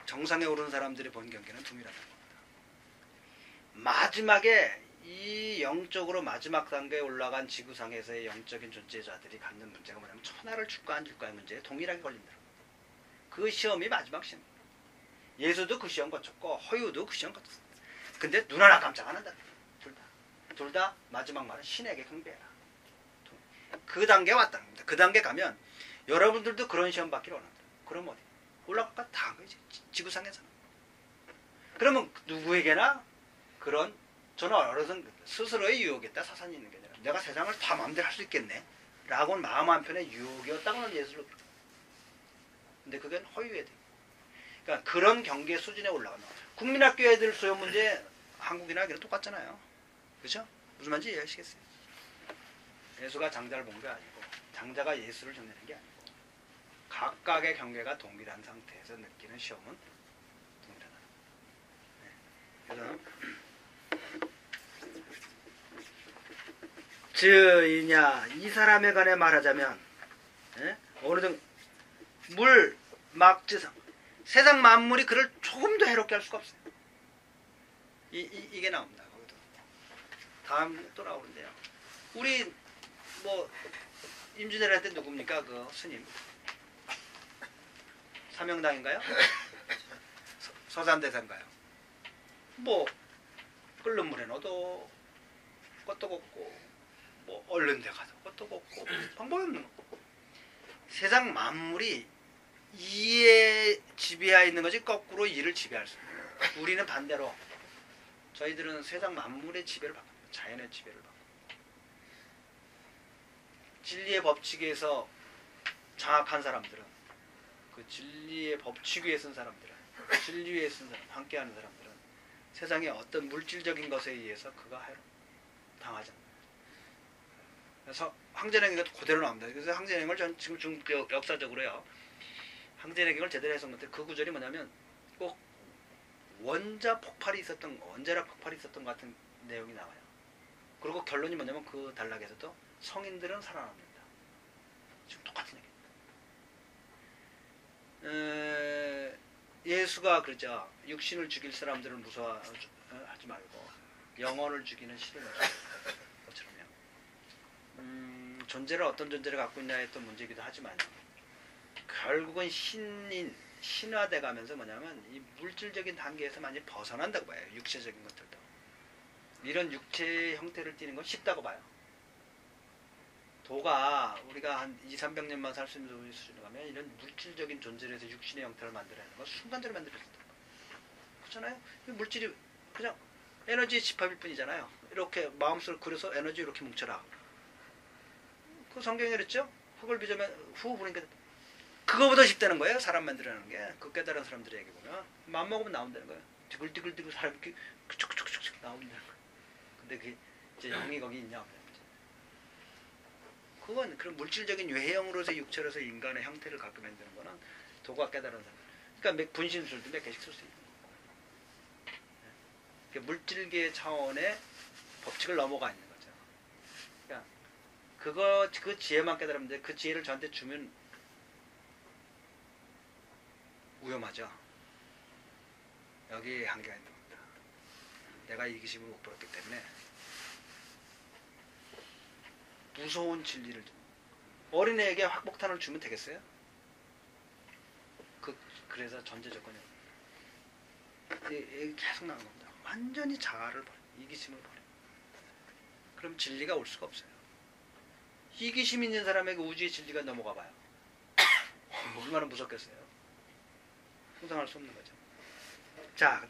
정상에 오르는 사람들이 본 경계는 동일하다는 겁니다. 마지막에 이 영적으로 마지막 단계에 올라간 지구상에서의 영적인 존재자들이 갖는 문제가 뭐냐면 천하를 줄까 안 줄까의 문제에 동일하게 걸린다. 그 시험이 마지막 시험. 예수도 그 시험 거쳤고 허유도 그 시험 거쳤어. 근데 눈 하나 깜짝 안 한다. 둘 다 마지막 말은 신에게 경배해라. 그 단계에 왔다는 겁니다. 그 단계 가면 여러분들도 그런 시험 받기를 원한다. 그럼 어디? 올라갈까? 다 거지. 지구상에서는. 그러면 누구에게나 그런 저는 어려서 스스로의 유혹이었다. 사산이 있는 게 아니라 내가 세상을 다 마음대로 할 수 있겠네 라고 마음 한편에 유혹이었다고는 예수를. 근데 그건 허유에 돼. 그러니까 그런 경계 수준에 올라가는 거예요. 국민학교 애들 수요 문제 한국이나 여기는 똑같잖아요. 그죠? 무슨 말인지 이해하시겠어요? 예수가 장자를 본 게 아니고 장자가 예수를 정리하는 게 아니고 각각의 경계가 동일한 상태에서 느끼는 시험은 동일하다. 네. 그래서 저이냐 이 사람에 관해 말하자면 어느 정도 물 막지상 세상 만물이 그를 조금도 해롭게 할 수가 없어요. 이게 나옵니다. 거기도 다음 또 나오는데요. 우리 뭐 임준열한테 누굽니까? 그 스님 사명당인가요? 서산대사인가요? 뭐 끓는 물에 넣어도 것도 걷고 뭐 얼른 데 가서 것도 걷고 방법이 없는 거. 세상 만물이 이에 지배하에 있는 거지 거꾸로 이를 지배할 수 없는 거예요. 우리는 반대로 저희들은 세상 만물의 지배를 받고 자연의 지배를 받고 진리의 법칙에서 장악한 사람들은 그 진리의 법칙 위에 쓴 사람들은 진리 위에 쓴 사람 함께하는 사람들은 세상의 어떤 물질적인 것에 의해서 그가 당하지 않는 거예요. 그래서 항전행위가 그대로 나옵니다. 그래서 항전행위를 전 지금 역사적으로요. 항전행위를 제대로 해석했는데 그 구절이 뭐냐면 꼭 원자력 폭발이 있었던 것 같은 내용이 나와요. 그리고 결론이 뭐냐면 그 단락에서도 성인들은 살아납니다. 지금 똑같은 얘기입니다. 예수가 그러죠. 육신을 죽일 사람들을 무서워하지 말고 영혼을 죽이는 신을 것처럼요. 존재를 어떤 존재를 갖고 있냐에 또 문제이기도 하지만 결국은 신화돼 가면서 뭐냐면 이 물질적인 단계에서 많이 벗어난다고 봐요. 육체적인 것들도. 이런 육체의 형태를 띠는 건 쉽다고 봐요. 도가 우리가 한 200~300년만 살 수 있는 수준으로 가면 이런 물질적인 존재에서 육신의 형태를 만들어내는 건 순간적으로 만들 수 있다. 그렇잖아요? 물질이 그냥 에너지의 집합일 뿐이잖아요. 이렇게 마음속으로 그려서 에너지 이렇게 뭉쳐라. 그 성경에 그랬죠? 흙을 빚으면 후 부르니까 그거보다 쉽다는 거예요. 사람 만들어내는 게. 그 깨달은 사람들의 얘기 보면 맘먹으면 나온다는 거예요. 디글디글디글 사람이 이렇게 그축축축축 나온다는 거예요. 근데 그게 이제 영이 거기 있냐? 그건 그런 물질적인 외형으로서 육체로서 인간의 형태를 갖게 만드는 거는 도가 깨달은 사람. 그러니까 분신술도 몇 개씩 쓸 수 있는 거고. 그러니까 물질계 차원의 법칙을 넘어가 있는 거죠. 그러니까 그 지혜만 깨달으면 돼. 그 지혜를 저한테 주면 위험하죠. 여기에 한계가 있는 겁니다. 내가 이기심을 못 벌었기 때문에 무서운 진리를 어린애에게 확폭탄을 주면 되겠어요? 그래서 전제 조건이 계속 나오는 겁니다. 완전히 자아를 버려. 이기심을 버려. 그럼 진리가 올 수가 없어요. 이기심 있는 사람에게 우주의 진리가 넘어가 봐요. 얼마나 무섭겠어요. 상상할 수 없는 거죠. 자,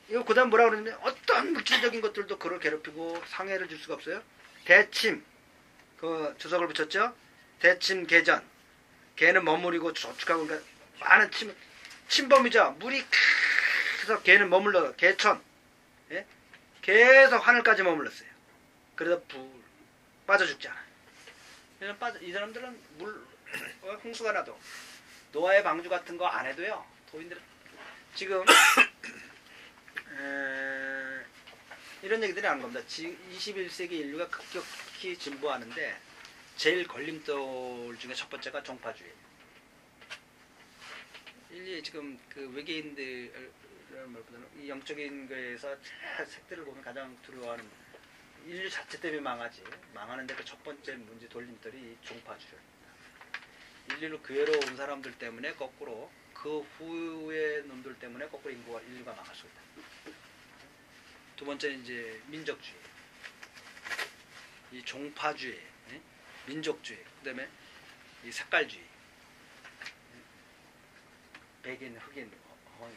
이거 그 다음 뭐라 그러냐면 어떤 물질적인 것들도 그를 괴롭히고 상해를 줄 수가 없어요. 대침, 그 주석을 붙였죠. 대침 개전, 개는 머무리고 저축하고 그러니까 많은 침범이죠. 물이 그래서 개는 머물러 개천, 예? 계속 하늘까지 머물렀어요. 그래서 빠져 죽지 않아요. 이 사람들은 홍수가 나도 노아의 방주 같은 거 안 해도요. 도인들은 지금 이런 얘기들이 하는 겁니다. 21세기 인류가 급격히 진보하는데 제일 걸림돌 중에 첫 번째가 종파주의. 인류 지금 그 외계인들 이 영적인 거에서 색들을 보면 가장 두려워하는 인류 자체 때문에 망하는데 그 첫 번째 문제 돌림돌이 종파주의입니다. 인류로 교회로 온 사람들 때문에 거꾸로 그 후의 놈들 때문에 거꾸로 인류가 망할 수 있다. 두 번째는 이제 민족주의, 이 종파주의, 민족주의, 그다음에 이 색깔주의, 백인, 흑인, 허인.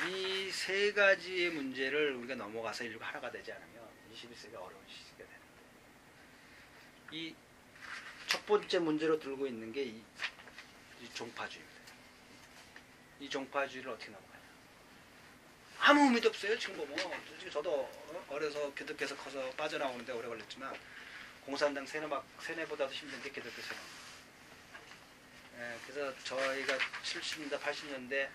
이 세 가지의 문제를 우리가 넘어가서 인류가 하나가 되지 않으면 21세기가 어려운 시기가 되는 거예요. 이 첫 번째 문제로 들고 있는 게 이 종파주의입니다. 이 종파주의를 어떻게 넘어가냐? 아무 의미도 없어요. 지금 보면 솔직히 저도 어려서 기독교에서 커서 빠져나오는데 오래 걸렸지만 공산당 세뇌보다도 힘든 게 기독교 세뇌. 그래서 저희가 70년대 80년대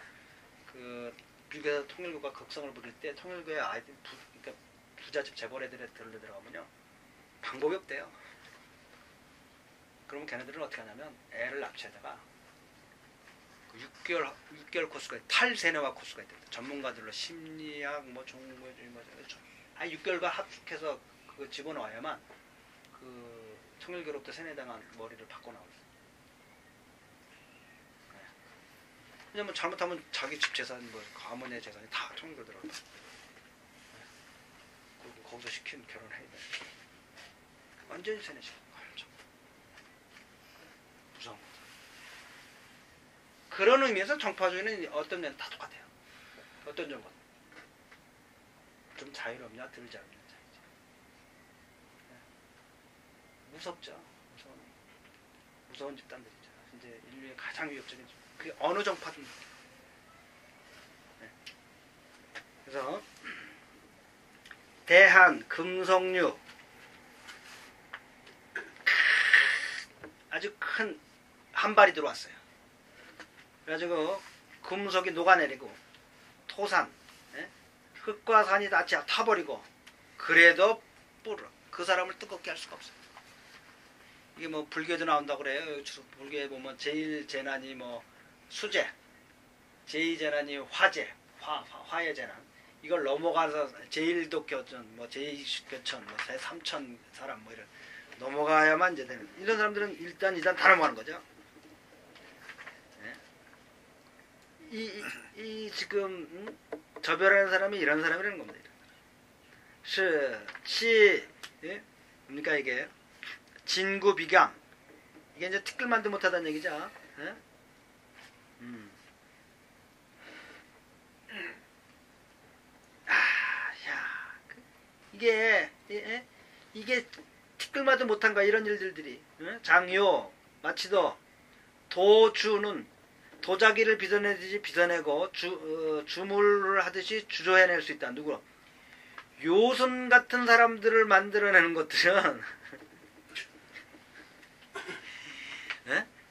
그 미국에서 통일교가 극성을 부릴 때 통일교의 아이들 그러니까 부잣집 재벌애들에 들어가면요 방법이 없대요. 그러면 걔네들은 어떻게 하냐면 애를 납치하다가 6개월 코스가 탈세뇌화 코스가 있대요. 전문가들로 심리학 뭐 종교주의 뭐 6개월간 합숙해서 그거 집어넣어야만 그 통일교로부터 세뇌당한 머리를 바꿔 나올 수 있어요. 왜냐면 잘못하면 자기 집 재산 뭐 가문의 재산이 다 통일교 들어간다. 그리고 거기서 시킨 결혼해야 돼. 완전히 세뇌시켜. 무서운 거죠. 그런 의미에서 정파주의는 어떤 면은 다 똑같아요. 어떤 점은 좀 자유롭냐 덜 자유롭냐 차이죠. 무섭죠. 무서운 집단들이죠. 이제 인류의 가장 위협적인 집. 그게 어느 정파든. 그래서 대한 금속류 아주 큰 한발이 들어왔어요. 그래가지고 금속이 녹아내리고 토산, 흙과 산이 다 타버리고 그래도 그 사람을 뜨겁게 할 수가 없어요. 이게 뭐 불교에도 나온다고 그래요. 불교에 보면 제일 재난이 뭐 수재, 제2재난이 화재, 화의 재난. 이걸 넘어가서 제1도교천, 뭐 제2교천, 뭐 제3천 사람 뭐 이런 넘어가야만 이제 되는. 이런 사람들은 일단 다 넘어가는 거죠. 이 지금 저별하는 사람이 이런 사람이라는 겁니다. 뭡니까 이게 진구비강 이게 이제 티끌만도 못하다는 얘기죠. 이게 티끌만도 못한 거야. 이런 일들이 장요 마치도 도주는 도자기를 빚어내듯이 빚어내고 주물을 하듯이 주저해낼 수 있다. 누구? 요순 같은 사람들을 만들어내는 것들은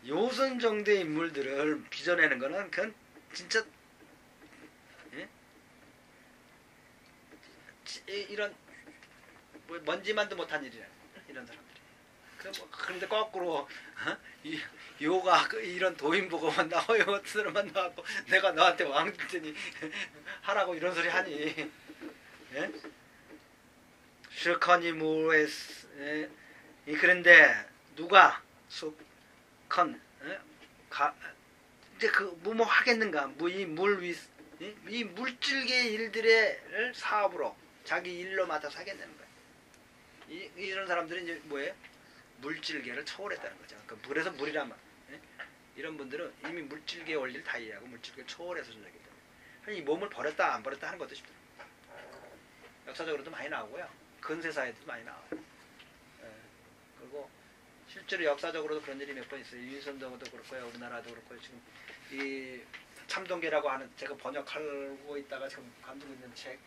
요순 정도의 인물들을 빚어내는 거는 그건 진짜 이런 뭐 먼지만도 못한 일이야. 이런 사람들이. 그런데 거꾸로 요가 이런 도인 보고 만나고 요 같은 사람 만나고 내가 너한테 왕들더니 하라고 이런 소리 하니 실커니 무에스 그런데 누가 숙컨 이제 그 뭐뭐 하겠는가 무이 물 위 이 물질계 일들의 사업으로 자기 일로 맡아서 하겠다는 거예요. 이런 사람들이 이제 뭐예요? 물질계를 초월했다는 거죠. 그래서 물이란 말. 이런 분들은 이미 물질계 원리를 다 이해하고 물질계를 초월해서 존재하기 때문에 이 몸을 버렸다 안 버렸다 하는 것도 쉽다. 역사적으로도 많이 나오고요. 근세사에도 많이 나와요. 그리고 실제로 역사적으로도 그런 일이 몇 번 있어요. 윤선동도 그렇고요. 우리나라도 그렇고요. 지금 이 참동계라고 하는 제가 번역하고 있다가 지금 감두고 있는 책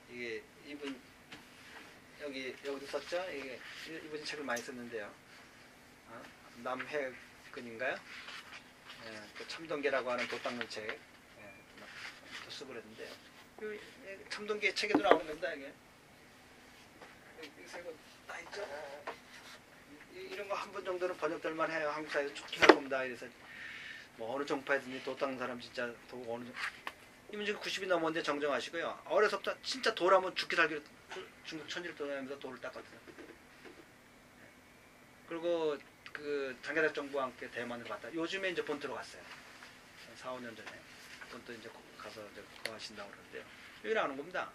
이게 이분 여기도 썼죠. 이분이 책을 많이 썼는데요. 남해근인가요? 그 참동계라고 하는 돛 닦는 책 또 쓰고 그랬는데요. 참동계 책에도 나오는 겁니다. 이게 세 권 다 있죠. 이런 거 한 번 정도는 번역될 만해요. 한국 사회에서 좋긴 할 겁니다. 그래서 뭐 어느 정파이든지 돛 닦는 사람 진짜 어느 정도 이분 지금 90이 넘었는데 정정하시고요. 어려서부터 진짜 돌하면 죽기 살기로 중국 천지를 떠나면서 돌을 닦거든요. 그리고 그 장개달 정부와 함께 대만을 갔다. 요즘에 이제 본토로 갔어요. 4, 5년 전에 본토 이제 가서 이제 거하신다고 그러는데요. 여기 나오는 겁니다.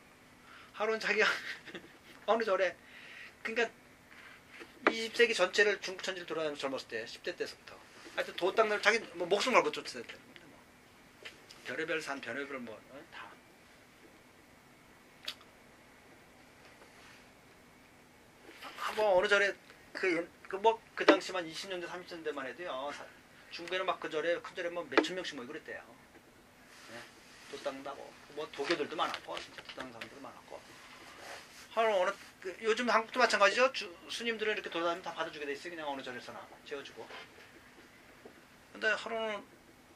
하루는 자기가 어느 절에 그러니까 20세기 전체를 중국 천지를 돌아다니면서 젊었을 때 10대 때서부터 하여튼 돛 닦는 자기 뭐 목숨 걸고 쫓아다녔다는 겁니다. 뭐. 별의별 산 별의별 뭐 다. 뭐 어느 절에 그 당시만 20년대 30년대만 해도요. 중국에는 막 그 절에 큰 절에 뭐 몇천 명씩 모이고 그랬대요. 네. 돛 닦는다고. 뭐 도교들도 많았고 진짜 돛 닦는 사람들도 많았고. 어느 요즘 한국도 마찬가지죠. 스님들은 이렇게 돌아다니면 다 받아주게 돼 있어요. 그냥 어느 절에서나 재워주고. 근데 하루는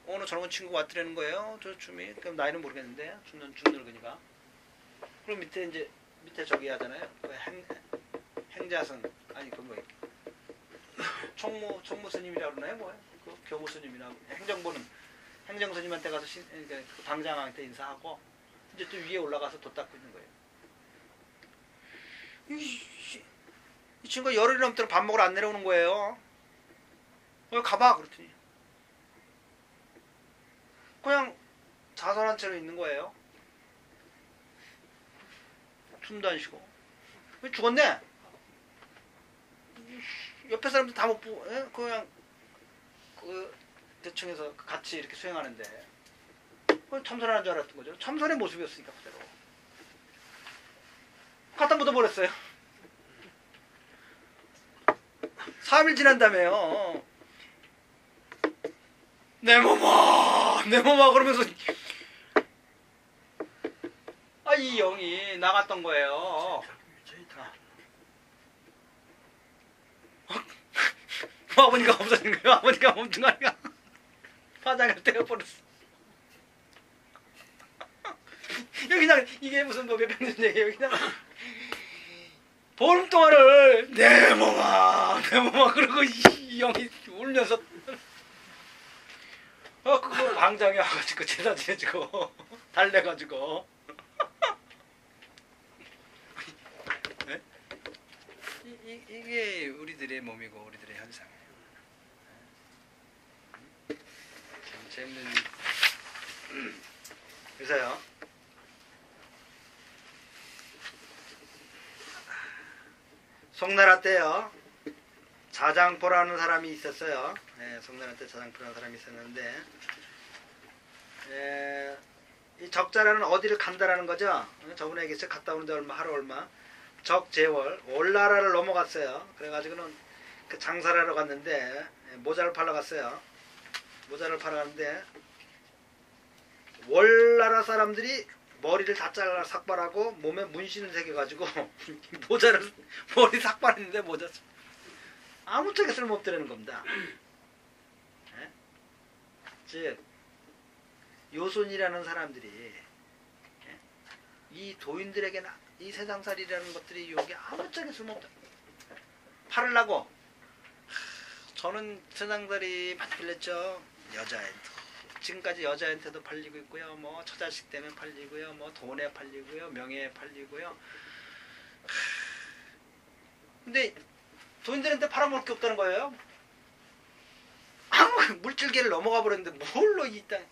어느 젊은 친구가 왔더라는 거예요. 저 춤이. 그럼 나이는 모르겠는데 중늙은이가. 그럼 밑에 저기 하잖아요. 그 행자선 아니 그 뭐 총무 스님이라고 그러나요? 뭐예요? 그 교무 스님이나 행정 스님한테 가서 그 당장한테 인사하고 이제 또 위에 올라가서 돛 닦고 있는 거예요. 이 친구가 열흘이 넘도록 밥 먹으러 안 내려오는 거예요. 가봐 그랬더니 그냥 자선한 채로 있는 거예요. 숨도 안 쉬고. 죽었네. 옆에 사람들 다 못 보고 그냥 그 대충해서 같이 이렇게 수행하는데 참선하는 줄 알았던 거죠. 참선의 모습이었으니까 그대로. 갖다 묻어버렸어요. 3일 지난 다음에요. 내 몸아 그러면서 이 영이 나갔던 거예요. 아버니가 없어진 거예요. 아버니가 멈춘 거 아니야. 화장을 떼어버렸어. 여기다가 이게 무슨 뭐 몇백 년 얘기예요. 여기다가 보름 동안을 내 몸아 그러고 이 영이 울면서 그거 방장이 와가지고 제사 지내주고 달래가지고 네? 이게 우리들의 몸이고 우리들의 현상이에요. 참 재밌는 그래서요 송나라 때요 자장포라는 사람이 있었어요. 송나라 때 자장포라는 사람이 있었는데 이 적자라는 어디를 간다라는 거죠. 저번에 얘기했죠. 갔다 오는데 하루 얼마 적재월 올나라를 넘어갔어요. 그래가지고는 그 장사를 하러 갔는데 모자를 팔러 갔어요. 모자를 팔러 갔는데 월나라 사람들이 머리를 다 잘라 삭발하고 몸에 문신을 새겨가지고 머리 삭발했는데 모자 아무짝에 쓸모없더라는 겁니다. 즉 요손이라는 사람들이 이 도인들에게는 이 세상살이라는 것들이 여기 아무짝에 쓸모없다. 팔으려고 저는 세상살이 많이 빌렸죠. 여자애도 지금까지 여자한테도 팔리고 있고요. 뭐 처자식 때문에 팔리고요. 뭐 돈에 팔리고요. 명예에 팔리고요. 근데 도인들한테 팔아먹을 게 없다는 거예요. 아무 물질계를 넘어가 버렸는데 뭘로 이 땅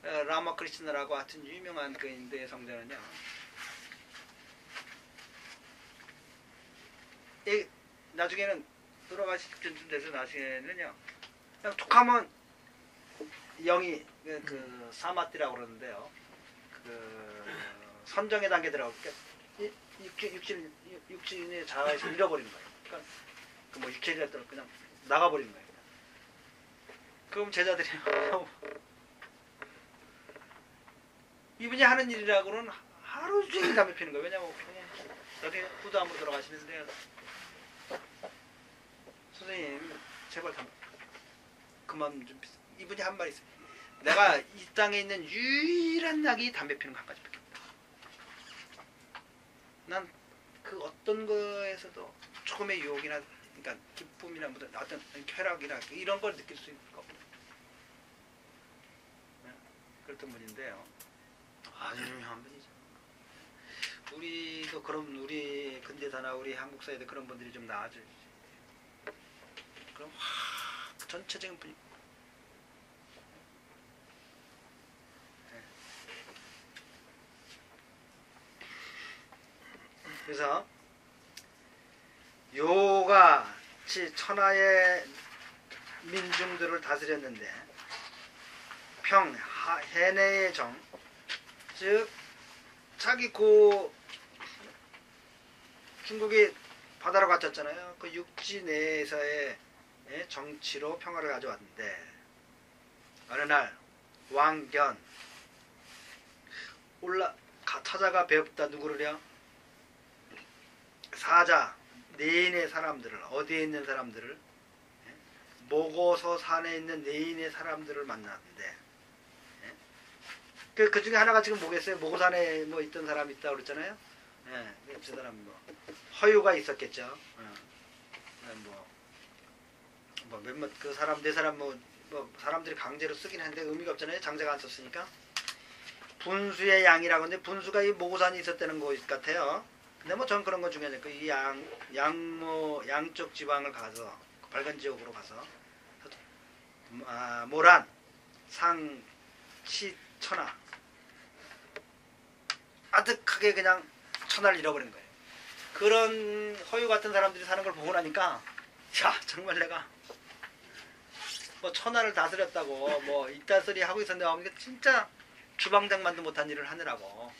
라마크리스나라고 하여튼 유명한 그 인도의 성자는요. 나중에는 돌아가실 쯤 돼서 나중에는요. 그냥 툭하면 영이 그 사마띠라고 그러는데요. 그 선정의 단계 들어가고 육신의 자아에서 잃어버리는 거예요. 그러니까 그 뭐 육체를 그냥 나가버리는 거예요. 그럼 제자들이 이분이 하는 일이라고는 하루 종일 담배 피는 거예요. 왜냐면 여기 부담으로 들어가시는데 선생님 제발 담배 그만 좀 피세요. 이분이 한 말이 있어요. 내가 이 땅에 있는 유일한 낙이 담배 피는 거 한 가지밖에 없다. 난 그 어떤 거에서도 조금의 유혹이나 그러니까 기쁨이나 어떤 쾌락이나 이런 걸 느낄 수 있을 거 없다. 네? 그랬던 분인데요. 아주 유명한 분이죠. 우리도 그런 우리 근대사나 우리 한국 사회도 그런 분들이 좀 나아져야지. 그럼 전체적인 분위. 그래서 요같이 천하의 민중들을 다스렸는데 해내의 정, 즉 자기 중국이 바다로 갇혔잖아요. 그 육지 내에서의 정치로 평화를 가져왔는데 어느 날 왕견 찾아가 배웠다. 누구를요? 사자 내인의 사람들을 어디에 있는 사람들을 모고서 산에 있는 내인의 사람들을 만났는데 그 중에 하나가 지금 뭐겠어요? 모고산에 뭐 있던 사람이 있다고 그랬잖아요. 그 사람 뭐 허유가 있었겠죠. 몇몇 그 사람 네 사람 뭐 사람들이 강제로 쓰긴 했는데 의미가 없잖아요. 장자가 안 썼으니까. 분수의 양이라고 하는데 분수가 이 모고산이 있었다는 것 같아요. 근데 뭐 전 그런 거 중요하니까 이 양쪽 지방을 가서 밝은 지역으로 가서 모란, 상, 치, 천하 아득하게 그냥 천하를 잃어버린 거예요. 그런 허유 같은 사람들이 사는 걸 보고 나니까 야 정말 내가 뭐 천하를 다스렸다고 뭐 이딴 소리 하고 있었는데 진짜 주방장만도 못한 일을 하느라고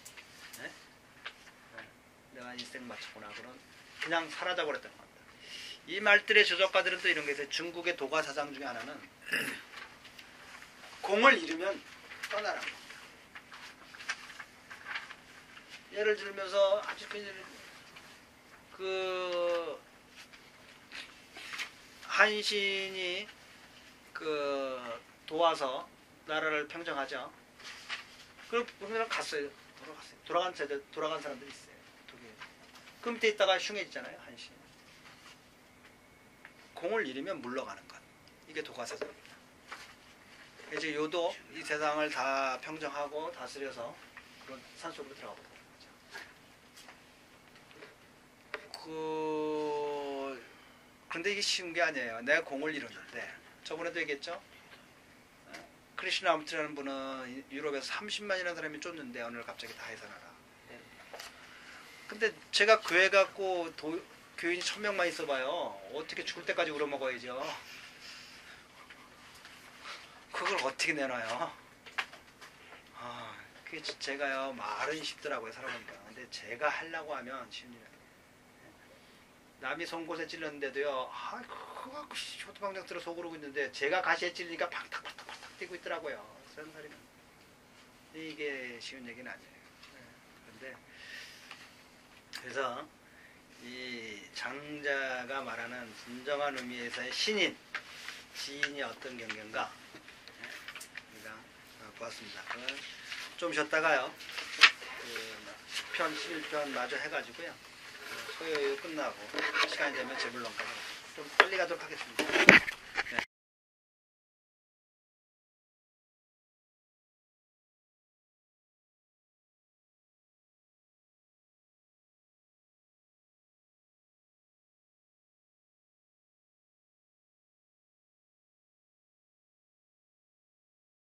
내가 인생 마쳤구나 그냥 사라져버렸던 겁니다. 이 말들의 조작가들은 또 이런 게 있어요. 중국의 도가 사상 중에 하나는 공을 잃으면 떠나라는 겁니다. 예를 들면서 아주 그 한신이 그 도와서 나라를 평정하죠. 그럼 우리나라 갔어요. 돌아간 사람들이 있어요. 그 밑에 있다가 흉해지잖아요. 한신. 공을 잃으면 물러가는 것. 이게 도가사상입니다. 이제 요도 이 세상을 다 평정하고 다스려서 그런 산속으로 들어가 보는 거죠. 그런데 이게 쉬운 게 아니에요. 내가 공을 잃었는데 저번에도 얘기했죠. 크리슈나무트라는 분은 유럽에서 30만이라는 사람이 쫓는데 오늘 갑자기 다 해산하라. 근데 제가 교회 갖고 교인이 1000명만 있어봐요. 어떻게 죽을 때까지 우려먹어야죠. 그걸 어떻게 내놔요? 그게 제가요 말은 쉽더라고요 살아보니까. 근데 제가 하려고 하면 쉬운 일 아니에요. 남이 송곳에 찔렀는데도요. 그거 갖고 효도방정 들어 속으로 있는데 제가 가시에 찔리니까 팍탁 뛰고 있더라고요. 그런 사람은 이게 쉬운 얘기는 아니에요. 그런데 그래서 이 장자가 말하는 진정한 의미에서의 신인, 지인이 어떤 경계인가? 우리가 보았습니다. 좀 쉬었다가요. 10편, 11편 마저 해가지고요. 소요요 끝나고 시간이 되면 재물론까지 좀 빨리 가도록 하겠습니다.